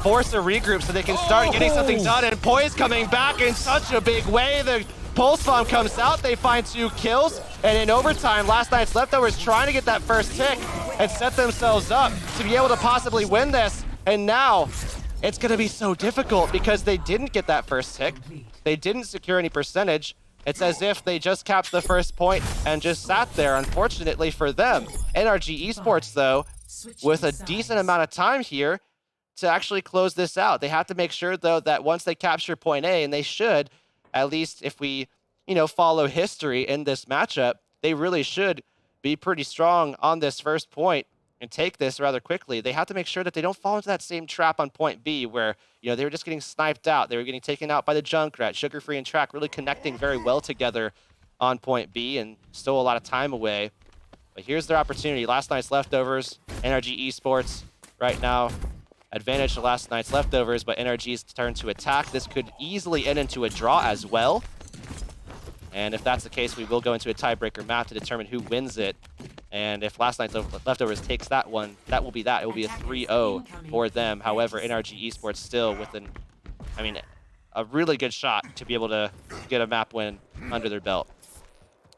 force a regroup so they can start getting something done. And Poise coming back in such a big way. The Pulse Bomb comes out, they find 2 kills, and in overtime, last night's leftovers trying to get that first tick and set themselves up to be able to possibly win this. And now, it's going to be so difficult because they didn't get that first tick. They didn't secure any percentage. It's as if they just capped the first point and just sat there, unfortunately for them. NRG Esports, though, with a decent amount of time here to actually close this out. They have to make sure, though, that once they capture point A, and they should, at least if we, follow history in this matchup, they really should be pretty strong on this first point and take this rather quickly. They have to make sure that they don't fall into that same trap on point B where, they were just getting sniped out. They were getting taken out by the Junkrat. Sugarfree and Track really connecting very well together on point B and stole a lot of time away. But here's their opportunity. Last night's leftovers, NRG Esports right now. Advantage to last night's leftovers, but NRG's turn to attack. This could easily end into a draw as well. And if that's the case, we will go into a tiebreaker map to determine who wins it. And if last night's leftovers takes that one, that will be that. It will be a 3-0 for them. However, NRG Esports still with a really good shot to be able to get a map win under their belt.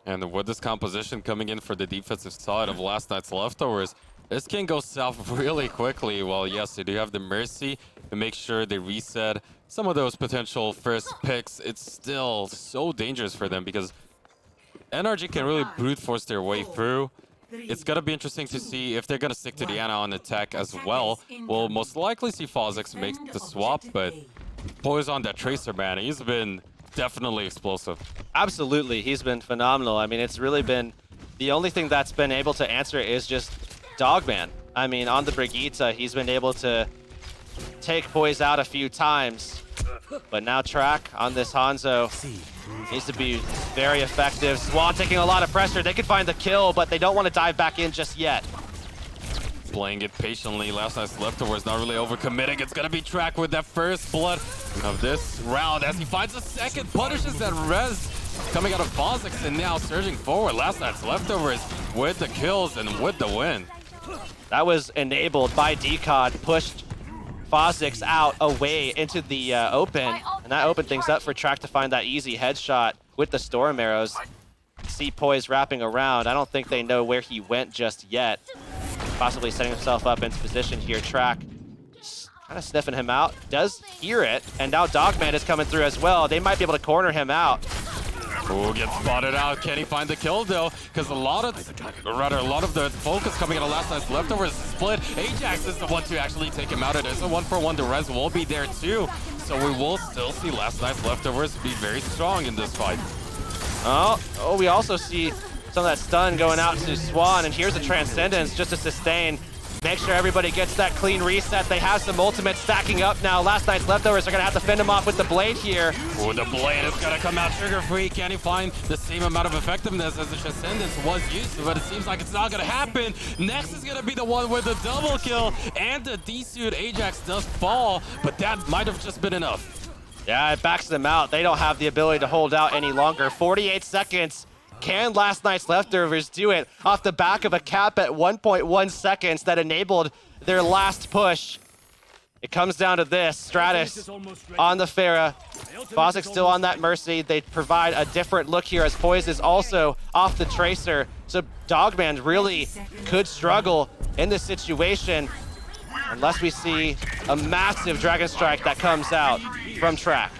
And with this composition coming in for the defensive side of last night's leftovers, this can go south really quickly. Well, yes, they do have the Mercy to make sure they reset some of those potential first picks. It's still so dangerous for them because NRG can really brute force their way through. It's going to be interesting to see if they're going to stick to the Ana on attack as well. We'll most likely see Fozix make the swap, but Poise on that Tracer, man, he's been definitely explosive. Absolutely, he's been phenomenal. It's really been, the only thing that's been able to answer it is just Dogman. On the Brigitte, he's been able to take Poise out a few times, but now Track on this Hanzo needs to be very effective. Swan taking a lot of pressure. They could find the kill, but they don't want to dive back in just yet. Playing it patiently. Last night's leftovers not really overcommitting. It's going to be Track with that first blood of this round as he finds a second, punishes that res coming out of Fozix, and now surging forward. Last night's leftovers with the kills and with the win. That was enabled by Decod, pushed Fozix out away into the open, and that opened things up for Track to find that easy headshot with the Storm Arrows. See Poise wrapping around. I don't think they know where he went just yet. Possibly setting himself up into position here. Track kind of sniffing him out, does hear it, and now Dogman is coming through as well. They might be able to corner him out. Ooh, gets spotted out. Can he find the kill though? Because a lot of the focus coming out of last night's leftovers split. Ajax is the one to actually take him out. It is a 1-for-1. The res will be there too. So we will still see last night's leftovers be very strong in this fight. Oh, we also see some of that stun going out to Swan, and here's a Transcendence just to sustain. Make sure everybody gets that clean reset. They have some ultimates stacking up now. Last night's leftovers are going to have to fend him off with the Blade here. Oh, the Blade is going to come out Sugar-Free. Can he find the same amount of effectiveness as the Transcendence was used to? But it seems like it's not going to happen. Next is going to be the one with the double kill, and the D-suit Ajax does fall, but that might have just been enough. Yeah, it backs them out. They don't have the ability to hold out any longer. 48 seconds. Can last night's leftovers do it off the back of a cap at 1.1 seconds that enabled their last push? It comes down to this. Stratus on the Pharah. Fozix still on that Mercy. They provide a different look here as Poise is also off the Tracer. So Dogman really could struggle in this situation unless we see a massive Dragon Strike that comes out from Track.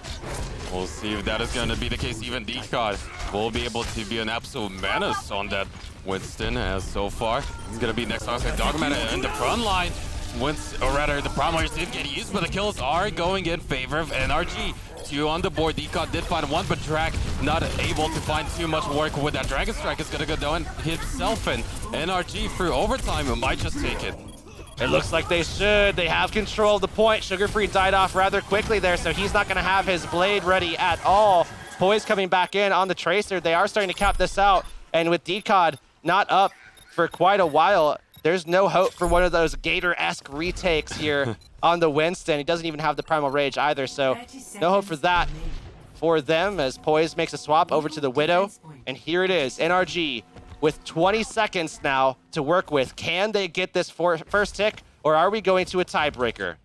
We'll see if that is going to be the case. Even Decod will be able to be an absolute menace on that Winston as so far. He's going to be next alongside Dogman in the front line. The Primaries did get used, but the kills are going in favor of NRG. 2 on the board. Decod did find 1, but Drag not able to find too much work with that Dragon Strike. Is going to go down himself, and NRG through overtime might just take it. It looks like they should. They have control of the point. Sugar Free died off rather quickly there, so he's not going to have his blade ready at all. Poise coming back in on the Tracer. They are starting to cap this out, and with Decod not up for quite a while, there's no hope for one of those Gator-esque retakes here on the Winston. He doesn't even have the Primal Rage either, so no hope for that for them as Poise makes a swap over to the Widow. And here it is, NRG with 20 seconds now to work with. Can they get this first tick, or are we going to a tiebreaker?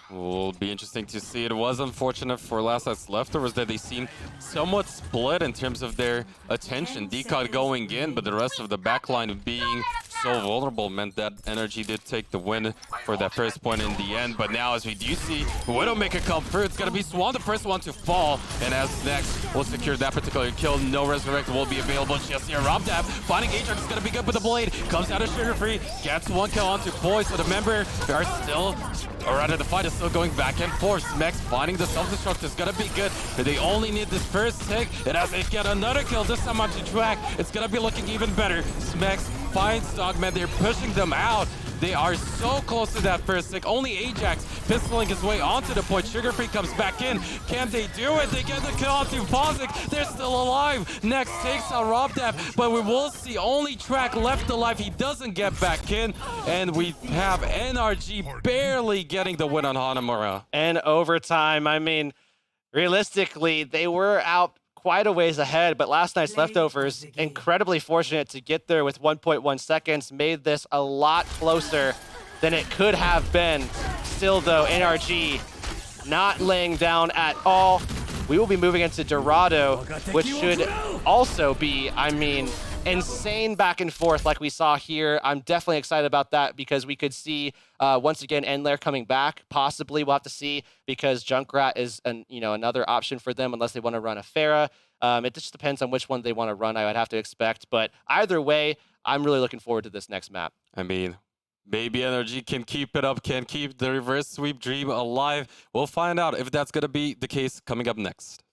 Will be interesting to see. It was unfortunate for Last Night's Leftovers that they seem somewhat split in terms of their attention. Decod going in, but the rest of the backline being so vulnerable meant that NRG did take the win for that first point in the end. But now, as we do see Widowmaker come through, it's going to be Swan, the first one to fall. And as next will secure that particular kill, no Resurrect will be available just here. Robdab finding Ajax is going to be good with the blade. Comes out of Sugar Free, gets one kill onto Poise. So the member are still, or rather the fight is still going back and forth. Smex finding the self-destruct is going to be good. But they only need this first tick. And as they get another kill, this time onto Track, it's going to be looking even better. Smex finds Dogman. They're pushing them out. They are so close to that first tick. Only Ajax pistoling his way onto the point. Sugar Free comes back in. Can they do it? They get the kill onto Pozic. They're still alive. Next takes out Robdab, but we will see only Track left alive. He doesn't get back in, and we have NRG barely getting the win on Hanamura. And overtime, I mean, realistically, they were out quite a ways ahead, but Last Night's Leftovers, incredibly fortunate to get there with 1.1 seconds, made this a lot closer than it could have been. Still though, NRG not laying down at all. We will be moving into Dorado, which should also be, I mean, insane back and forth like we saw here. I'm definitely excited about that because we could see once again Endlair coming back. Possibly we'll have to see because Junkrat is another option for them unless they want to run a Pharah. It just depends on which one they want to run, I would have to expect. But either way, I'm really looking forward to this next map. I mean, maybe NRG can keep it up, can keep the reverse sweep dream alive. We'll find out if that's going to be the case coming up next.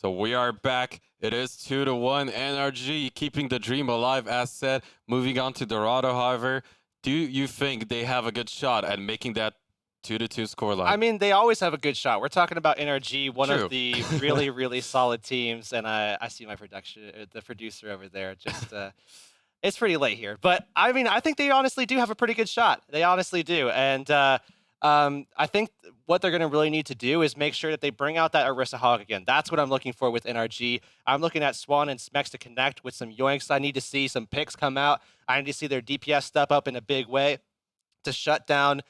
So we are back. It is 2-1. NRG keeping the dream alive, as said. Moving on to Dorado, however. Do you think they have a good shot at making that 2-2 scoreline? I mean, they always have a good shot. We're talking about NRG, one True. of the really, really solid teams. And I see my the producer over there. Just it's pretty late here, but I mean, I think they honestly do have a pretty good shot. They honestly do, and I think what they're going to really need to do is make sure that they bring out that Orisa Hog again. That's what I'm looking for with NRG. I'm looking at Swan and Smex to connect with some yoinks. I need to see some picks come out. I need to see their DPS step up in a big way to shut down,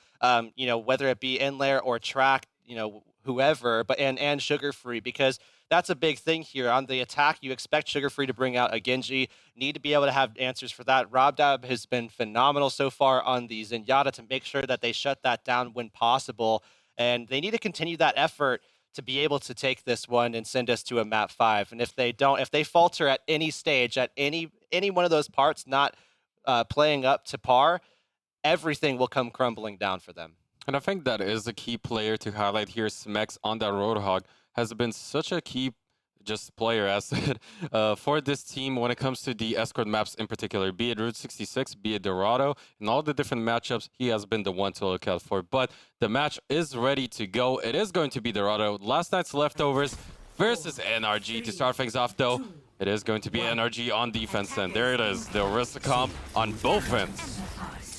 you know, whether it be in layer or track, you know, whoever, but and Sugar Free, because that's a big thing here. On the attack, you expect Sugar Free to bring out a Genji. Need to be able to have answers for that. Robdab has been phenomenal so far on the Zenyatta to make sure that they shut that down when possible. And they need to continue that effort to be able to take this one and send us to a map 5. And if they don't, if they falter at any stage, at any one of those parts not playing up to par, everything will come crumbling down for them. And I think that is a key player to highlight here. Smex on that Roadhog has been such a key player asset for this team when it comes to the escort maps in particular, be it Route 66, be it Dorado, and all the different matchups, he has been the one to look out for. But the match is ready to go. It is going to be Dorado. Last night's leftovers versus NRG. To start things off, though, it is going to be NRG on defense, and there it is, the Orisa comp on both ends.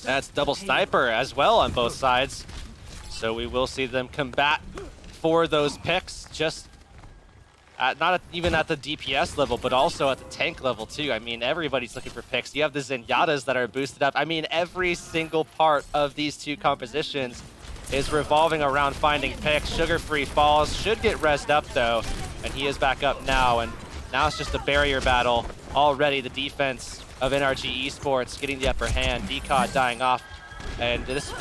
That's double sniper as well on both sides. So we will see them combat for those picks, just not even at the DPS level, but also at the tank level too. I mean, everybody's looking for picks. You have the Zenyatas that are boosted up. I mean, every single part of these two compositions is revolving around finding picks. Sugar Free falls, should get rezzed up though, and he is back up now, and now it's just a barrier battle. Already the defense of NRG Esports getting the upper hand, DCOD dying off, and this,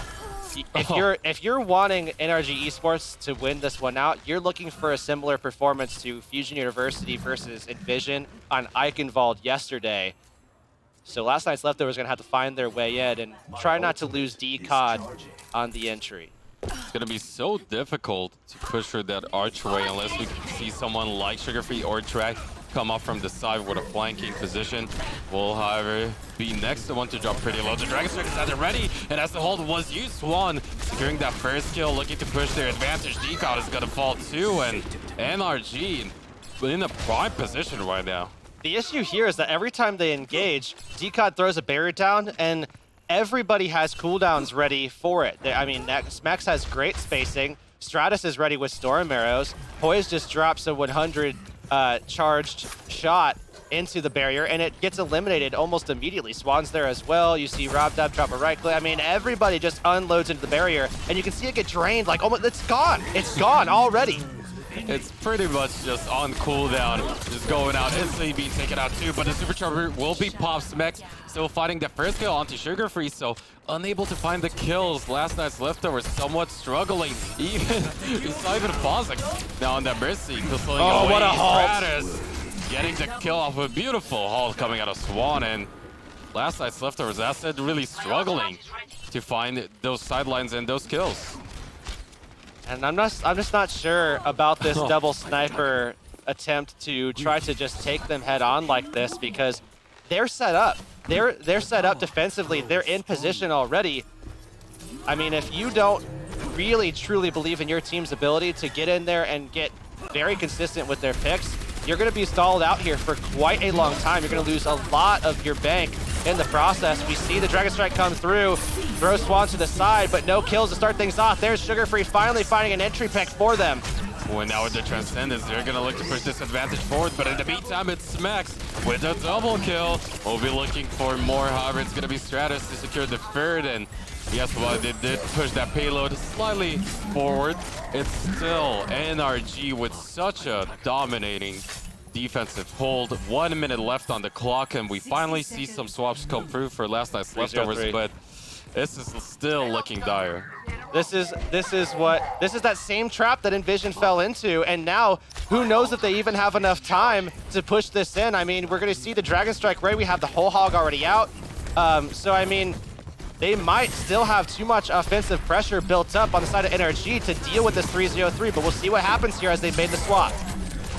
if you're wanting NRG Esports to win this one out, you're looking for a similar performance to Fusion University versus Envision on Eichenwald yesterday. So last night's leftovers going to have to find their way in and try not to lose DCOD on the entry. It's going to be so difficult to push through that archway unless we see someone like Sugar Free or Track come up from the side with a flanking position. Will, however, be next the one to drop pretty low. The Dragon Strike is either ready, and as the hold was used, Swan securing that first kill, looking to push their advantage. DCOD is going to fall too, and NRG in a prime position right now. The issue here is that every time they engage, DCOD throws a barrier down, and everybody has cooldowns ready for it. I mean, Smex has great spacing. Stratus is ready with Storm Arrows. Poise just drops a 100 charged shot into the barrier, and it gets eliminated almost immediately. Swan's there as well. You see Robdab drop a right click. I mean, everybody just unloads into the barrier, and you can see it get drained. Like, almost, it's gone. It's gone already. It's pretty much just on cooldown, just going out, instantly being taken out too, but the Supercharger will be popped. Smex still fighting the first kill onto Sugar Free, so unable to find the kills. Last night's leftovers somewhat struggling, he's not even pausing now on that Mercy. Oh, what a halt! Stratus getting the kill off a beautiful halt coming out of Swan, and last night's leftovers, as said, really struggling to find those sidelines and those kills. And I'm just not sure about this double sniper attempt to try to just take them head on like this, because they're set up. They're set up defensively. They're in position already. I mean, if you don't really truly believe in your team's ability to get in there and get very consistent with their picks, you're going to be stalled out here for quite a long time. You're going to lose a lot of your bank in the process. We see the Dragon Strike come through, throw Swan to the side, but no kills to start things off. There's Sugar Free finally finding an entry pick for them. Well, now with the Transcendence, they're going to look to push this advantage forward, but in the meantime, it's Smex with a double kill. We'll be looking for more, however, it's going to be Stratus to secure the third, and yes, while they did push that payload slightly forward, it's still NRG with such a dominating defensive hold. 1 minute left on the clock, and we finally see some swaps come through for last night's leftovers, but this is still looking dire. This is that same trap that Envision fell into, and now who knows if they even have enough time to push this in. I mean, we're going to see the Dragon Strike ready. We have the whole hog already out. So I mean, they might still have too much offensive pressure built up on the side of NRG to deal with this 3-0-3, but we'll see what happens here as they made the swap.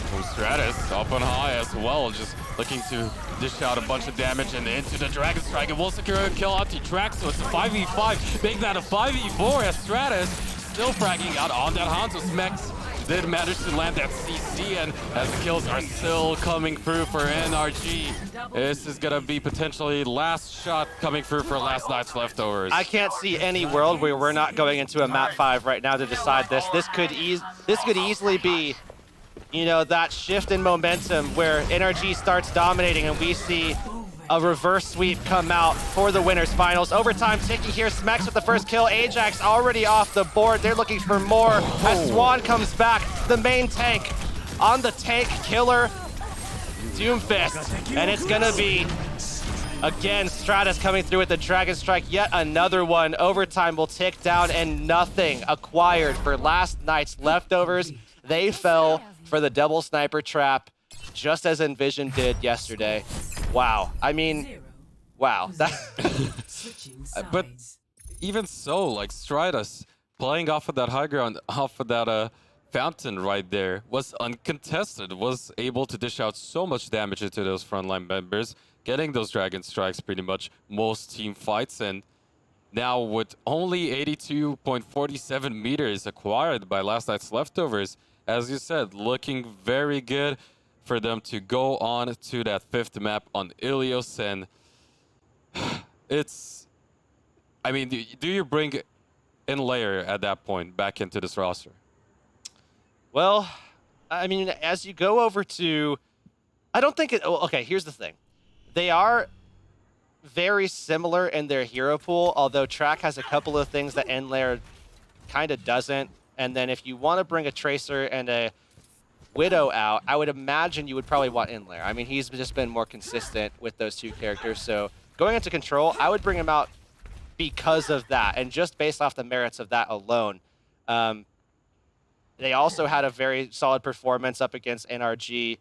From Stratus, up on high as well, just looking to dish out a bunch of damage and into the Dragon Strike. It will secure a kill onto Track, so it's a 5v5, making that a 5v4 as Stratus still fragging out on that Hanzo. Smex did manage to land that CC, and as the kills are still coming through for NRG, this is gonna be potentially last shot coming through for last night's leftovers. I can't see any world where we're not going into a map 5 right now to decide this. This could easily be, you know, that shift in momentum where NRG starts dominating and we see a reverse sweep come out for the winners finals. Overtime ticking here. Smex with the first kill. Ajax already off the board. They're looking for more as Swan comes back. The main tank on the tank killer. Doomfist. And it's gonna be, again, Stratus coming through with the Dragon Strike. Yet another one. Overtime will tick down and nothing acquired for last night's leftovers. They fell for the double sniper trap just as Envision did yesterday. Wow. I mean, wow. But even so, like Stratus playing off of that high ground, off of that fountain right there, was uncontested, was able to dish out so much damage into those frontline members, getting those Dragon Strikes pretty much most team fights, and now with only 82.47 meters acquired by last night's leftovers, as you said, looking very good for them to go on to that 5th map on Ilios. And it's, I mean, do you bring in Layer at that point back into this roster? Well, I mean, as you go over to, I don't think it, okay, here's the thing. They are very similar in their hero pool, although Track has a couple of things that Layer kind of doesn't. And then if you want to bring a Tracer and a Widow out, I would imagine you would probably want Layer. I mean, he's just been more consistent with those two characters. So going into Control, I would bring him out because of that, and just based off the merits of that alone. They also had a very solid performance up against NRG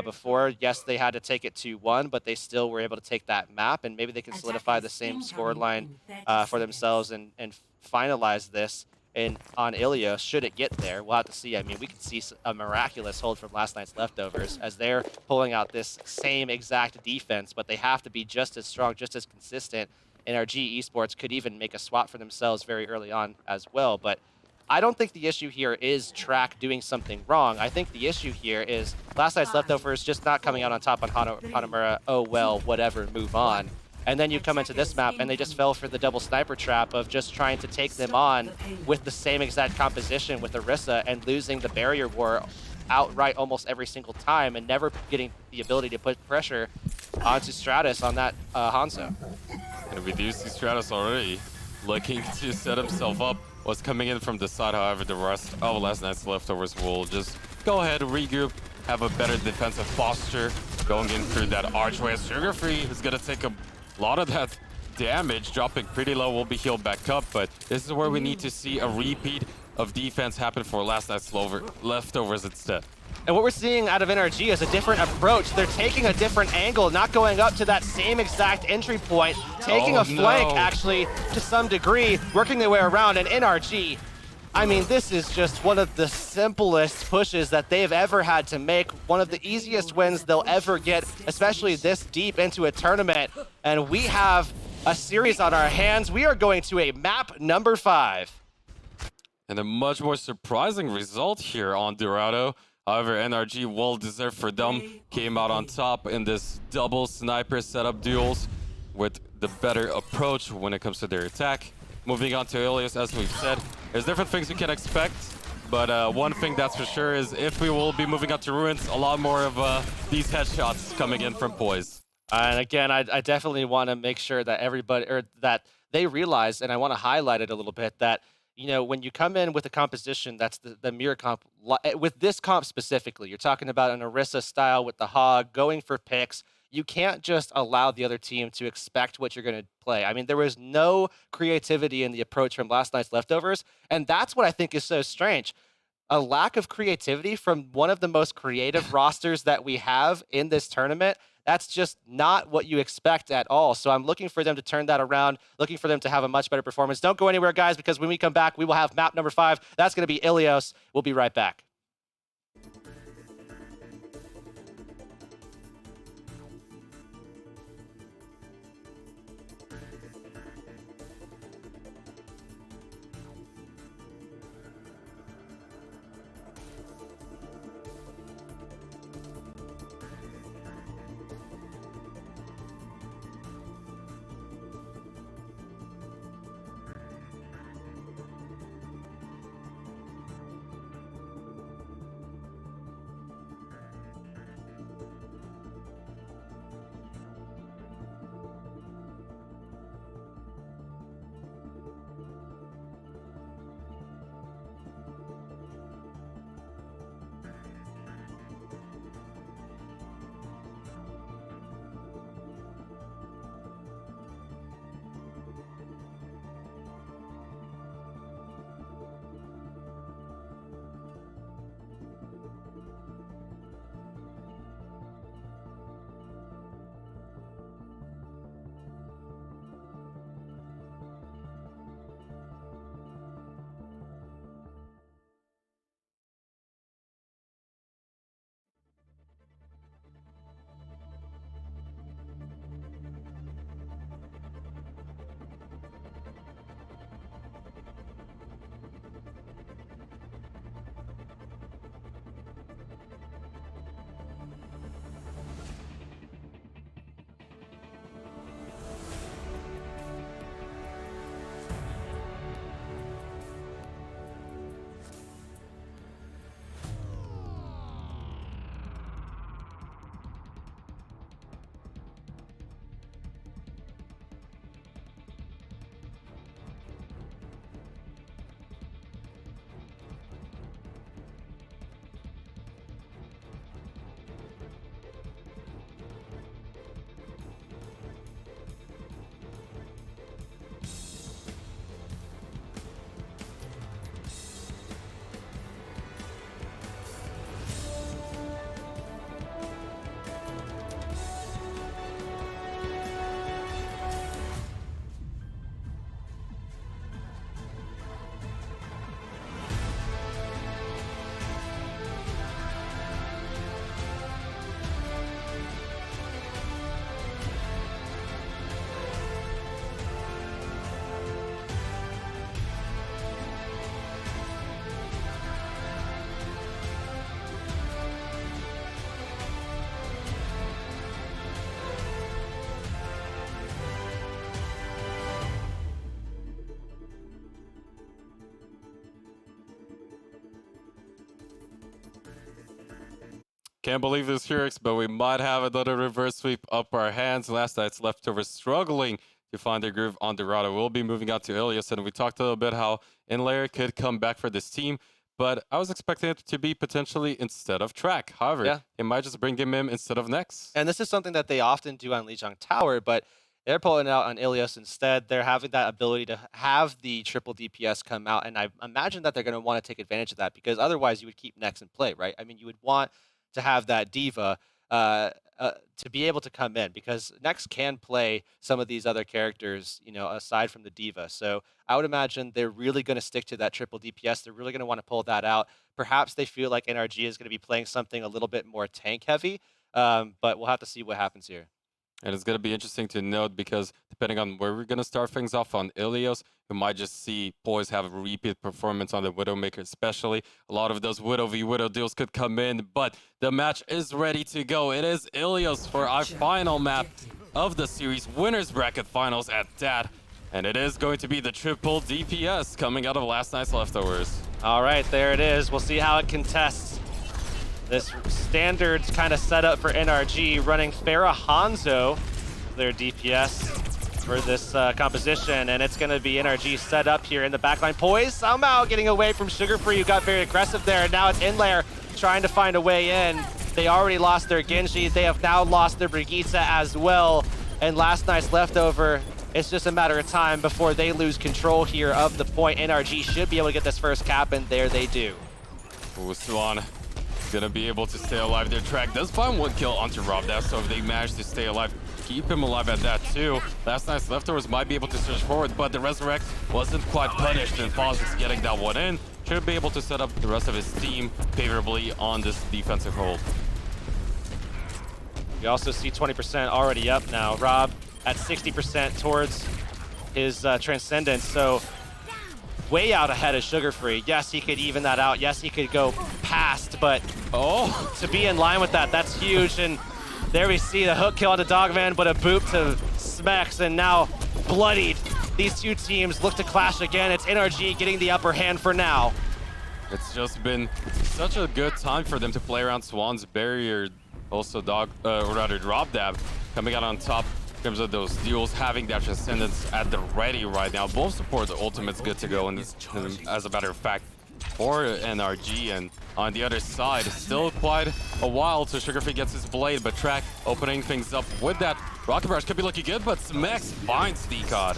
before. Yes, they had to take it 2-1, but they still were able to take that map, and maybe they can solidify the same scoreline for themselves and finalize this on Ilios, should it get there. We'll have to see. I mean, we could see a miraculous hold from last night's leftovers as they're pulling out this same exact defense, but they have to be just as strong, just as consistent. NRG Esports could even make a swap for themselves very early on as well. But I don't think the issue here is Track doing something wrong. I think the issue here is last night's leftovers just not coming out on top on Hanamura. Oh, well, whatever, move on. And then you come into this map and they just fell for the double sniper trap of just trying to take them on with the same exact composition with Orisa and losing the barrier war outright almost every single time and never getting the ability to put pressure onto Stratus on that Hanzo. And we do see Stratus already looking to set himself up. Was coming in from the side, however, the rest of last night's leftovers will just go ahead, regroup, have a better defensive posture, going in through that archway. As Sugarfree is going to take a lot of that damage, dropping pretty low, will be healed back up, but this is where we need to see a repeat of defense happen for last night's leftovers instead. And what we're seeing out of NRG is a different approach. They're taking a different angle, not going up to that same exact entry point, taking a flank, actually, to some degree, working their way around. And NRG, I mean, this is just one of the simplest pushes that they've ever had to make, one of the easiest wins they'll ever get, especially this deep into a tournament. And we have a series on our hands. We are going to a map number 5. And a much more surprising result here on Dorado. However, NRG, well deserved for them, came out on top in this double sniper setup duels with the better approach when it comes to their attack. Moving on to Ilios, as we've said, there's different things we can expect, but one thing that's for sure is if we will be moving on to Ruins, a lot more of these headshots coming in from Poise. And again, I definitely want to make sure that everybody, or that they realize, and I want to highlight it a little bit, that you know, when you come in with a composition that's the mirror comp, with this comp specifically, you're talking about an Orisa style with the hog, going for picks, you can't just allow the other team to expect what you're going to play. I mean, there was no creativity in the approach from last night's leftovers, and that's what I think is so strange. A lack of creativity from one of the most creative rosters that we have in this tournament. That's just not what you expect at all. So I'm looking for them to turn that around, looking for them to have a much better performance. Don't go anywhere, guys, because when we come back, we will have map number 5. That's going to be Ilios. We'll be right back. Can't believe this, Hurix, but we might have another reverse sweep up our hands. Last night's leftovers struggling to find their groove on Dorado. We'll be moving on to Ilias, and we talked a little bit how Inlayer could come back for this team, but I was expecting it to be potentially instead of Track. However, it might just bring him in instead of Nex. And this is something that they often do on Lijiang Tower, but they're pulling out on Ilias instead. They're having that ability to have the triple DPS come out, and I imagine that they're going to want to take advantage of that, because otherwise you would keep Nex in play, right? I mean, you would want to have that diva to be able to come in, because Nex can play some of these other characters, you know, aside from the diva. So I would imagine they're really going to stick to that triple DPS. They're really going to want to pull that out. Perhaps they feel like NRG is going to be playing something a little bit more tank heavy, but we'll have to see what happens here. And it's going to be interesting to note, because depending on where we're going to start things off on Ilios, we might just see Poise have a repeat performance on the Widowmaker especially. A lot of those Widow v Widow deals could come in, but the match is ready to go. It is Ilios for our final map of the series, winners bracket finals at that. And it is going to be the triple DPS coming out of last night's leftovers. All right, there it is. We'll see how it contests. This standards kind of setup for NRG, running Farah Hanzo, their DPS for this composition, and it's going to be NRG set up here in the backline. Poise somehow getting away from Sugar Free, who got very aggressive there, and now it's Inlayer trying to find a way in. They already lost their Genji. They have now lost their Brigitte as well, and last night's leftover, it's just a matter of time before they lose control here of the point. NRG should be able to get this first cap, and there they do. Ooh, Swan gonna be able to stay alive. Their Track does find one kill onto Robdev, so if they manage to stay alive, keep him alive at that too. Last night's leftovers might be able to surge forward, but the Resurrect wasn't quite punished, and Foz is getting that one in. Should be able to set up the rest of his team favorably on this defensive hold. We also see 20% already up now. Rob at 60% towards his Transcendence, so way out ahead of Sugar Free. Yes, he could even that out. Yes, he could go past, but to be in line with that, that's huge. And there we see the hook kill onto Dogman, but a boop to Smex, and now bloodied. These two teams look to clash again. It's NRG getting the upper hand for now. It's just been such a good time for them to play around Swan's barrier. Also, Robdev coming out on top in terms of those duels, having that Transcendence at the ready right now. Both support the ultimate's good to go, and as a matter of fact, for NRG. And on the other side, still quite a while till Sugar Free gets his blade, but Track opening things up with that Rocket Barrage could be looking good, but Smex finds Decod.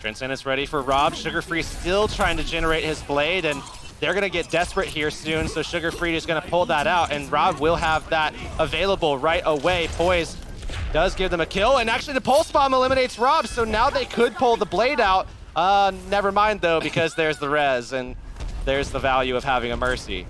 Transcendence ready for Rob. Sugar Free still trying to generate his blade, and they're going to get desperate here soon, so Sugar Free is going to pull that out, and Rob will have that available right away. Poise does give them a kill, and actually the Pulse Bomb eliminates Rob, so now they could pull the blade out. Never mind though, because there's the res, and there's the value of having a Mercy.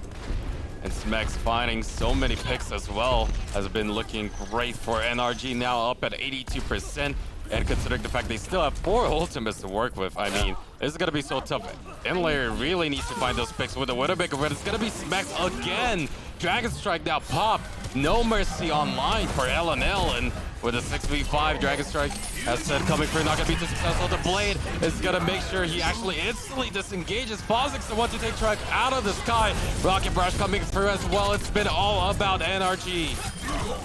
And Smex finding so many picks as well has been looking great for NRG, now up at 82%. And considering the fact they still have 4 ultimates to work with, I mean, this is going to be so tough. Inlayer really needs to find those picks with a Widowmaker, but it's going to be Smex again. Dragon Strike now pop. No Mercy online for LNL, and with a 6v5, Dragon Strike, as said, coming through, not going to be too successful. The Blade is going to make sure he actually instantly disengages. Phosix the one to take Track out of the sky. Rocket Brush coming through as well. It's been all about NRG.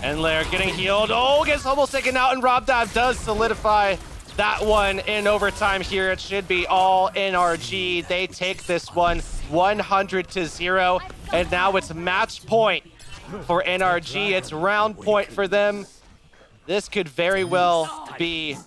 Inlayer getting healed. Oh, gets almost taken out, and Robdev does solidify that one in overtime here. It should be all NRG. They take this one 100-0, and now it's match point for NRG. It's round point for them. This could very well be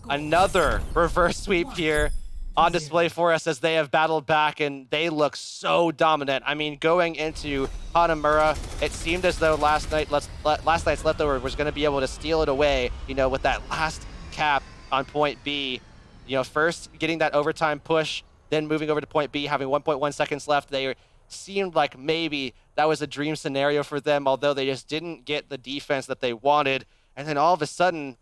another reverse sweep here on display for us, as they have battled back and they look so dominant. I mean, going into Hanamura, it seemed as though last night's leftover was going to be able to steal it away, you know, with that last cap on point B. You know, first getting that overtime push, then moving over to point B, having 1.1 seconds left. They seemed like maybe that was a dream scenario for them, although they just didn't get the defense that they wanted. And then all of a sudden,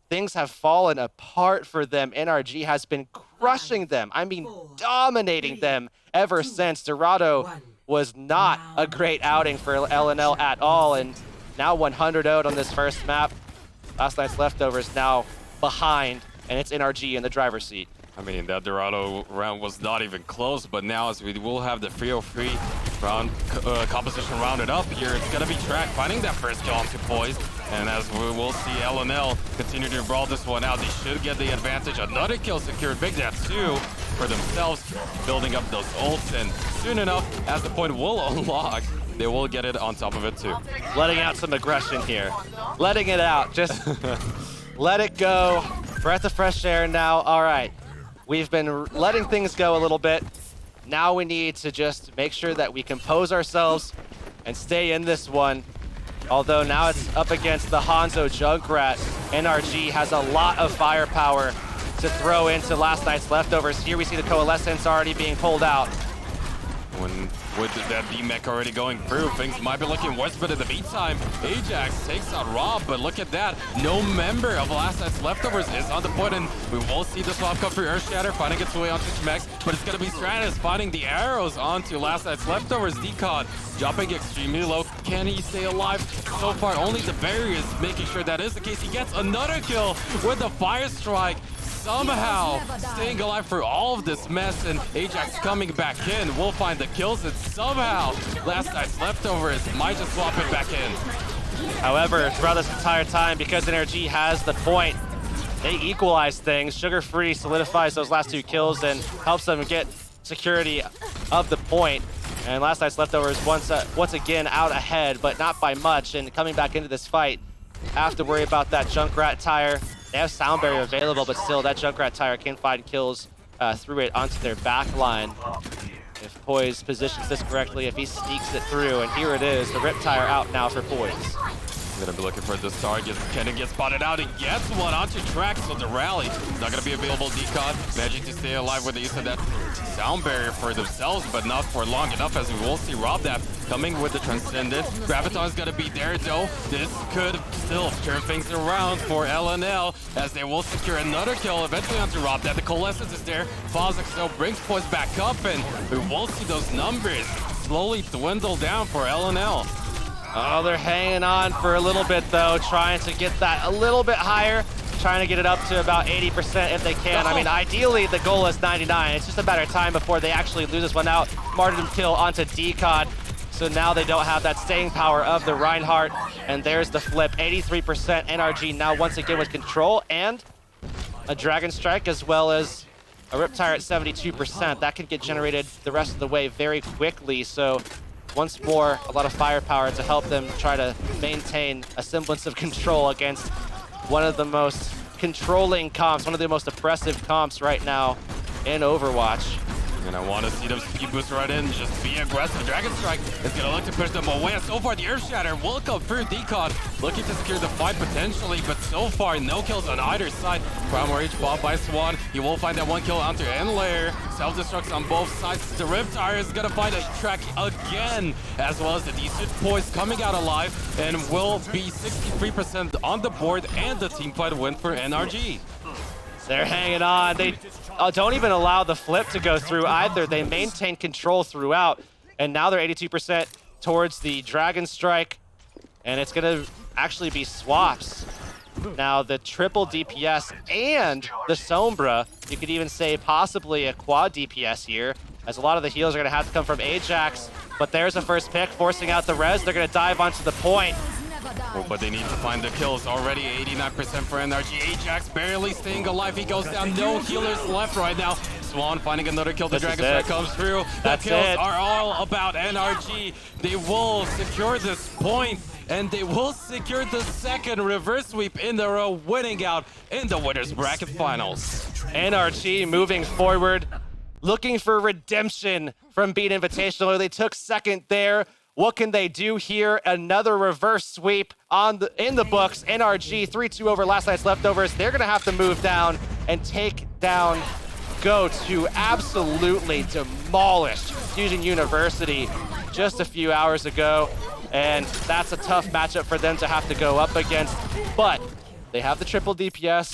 things have fallen apart for them. NRG has been crushing them. I mean, dominating them ever since. Dorado was not a great outing for LNL at all, and now 100-0'd on this first map. Last night's leftovers now behind, and it's NRG in the driver's seat. I mean, that Dorado round was not even close, but now as we will have the 303 round composition rounded up here, it's gonna be Track finding that first kill onto Poise. And as we will see LNL continue to brawl this one out, they should get the advantage. Another kill secured, Big Dad 2 for themselves, building up those ults, and soon enough, as the point will unlock, they will get it on top of it too. Letting out some aggression here. Letting it out, just let it go. Breath of fresh air now. All right, we've been letting things go a little bit. Now we need to just make sure that we compose ourselves and stay in this one. Although now it's up against the Hanzo Junkrat. NRG has a lot of firepower to throw into last night's leftovers. Here we see the Coalescence already being pulled out. With that D-Mech already going through, things might be looking worse, but in the meantime, Ajax takes out Rob, but look at that. No member of Last Night's Leftovers is on the point, and we will see the swap come through Earthshatter, finding its way onto Schmex, but it's going to be Stratus finding the arrows onto Last Night's Leftovers. Decon dropping extremely low. Can he stay alive? So far, only the barrier is making sure that is the case. He gets another kill with the Fire Strike. Somehow staying alive for all of this mess, and Ajax coming back in will find the kills, and somehow Last Night's Leftovers might just swap it back in. However, throughout this entire time, because NRG has the point, they equalize things. Sugar Free solidifies those last 2 kills and helps them get security of the point. And Last Night's Leftovers once again out ahead, but not by much, and coming back into this fight, have to worry about that Junkrat tire. They have Sound Barrier available, but still that Junkrat tire can find kills through it onto their back line. If Poise positions this correctly, if he sneaks it through, and here it is, the Rip tire out now for Poise. Gonna be looking for this target. Kennen gets spotted out. He gets one onto Track, so the rally is not gonna be available. Decon managing to stay alive with the use of that sound barrier for themselves, but not for long enough, as we will see Robdap coming with the Transcendent. Graviton's gonna be there though. This could still turn things around for LNL, as they will secure another kill eventually onto Robdap. The Coalescence is there. Fozzik still brings Poise back up, and we will see those numbers slowly dwindle down for LNL. Oh, they're hanging on for a little bit though, trying to get that a little bit higher, trying to get it up to about 80% if they can. I mean, ideally the goal is 99. It's just a matter of time before they actually lose this one out. Martyrdom kill onto Decon. So now they don't have that staying power of the Reinhardt. And there's the flip, 83% NRG now once again with control and a Dragon Strike as well as a Riptire at 72%. That can get generated the rest of the way very quickly. So once more, a lot of firepower to help them try to maintain a semblance of control against one of the most controlling comps, one of the most oppressive comps right now in Overwatch. And I want to see them speed boost right in, just be aggressive. Dragon Strike is going to look to push them away. So far, the Earthshatter will come through. Decon looking to secure the fight potentially, but so far, no kills on either side. Primal Rage bought by Swan. He will find that one kill onto End-Layer. Self-destructs on both sides. The Riptire is going to find a Track again, as well as the decent Poise coming out alive, and will be 63% on the board, and the teamfight win for NRG. They're hanging on. They don't even allow the flip to go through either. They maintain control throughout, and now they're 82% towards the Dragon Strike, and it's going to actually be swaps. Now the triple DPS and the Sombra, you could even say possibly a quad DPS here, as a lot of the heals are going to have to come from Ajax, but there's a first pick, forcing out the res. They're going to dive onto the point. Oh, but they need to find the kills. Already 89% for NRG. Ajax barely staying alive. He goes down. No healers left right now. Swan finding another kill. The Dragon Strike comes through. The kills are all about NRG. They will secure this point, and they will secure the second reverse sweep in a row, winning out in the winners bracket finals. NRG moving forward, looking for redemption from Beat Invitational. They took second there. What can they do here? Another reverse sweep in the books. NRG 3-2 over Last Night's Leftovers. They're going to have to move down and take down GOAT, who absolutely demolished Fusion University just a few hours ago. And that's a tough matchup for them to have to go up against. But they have the triple DPS.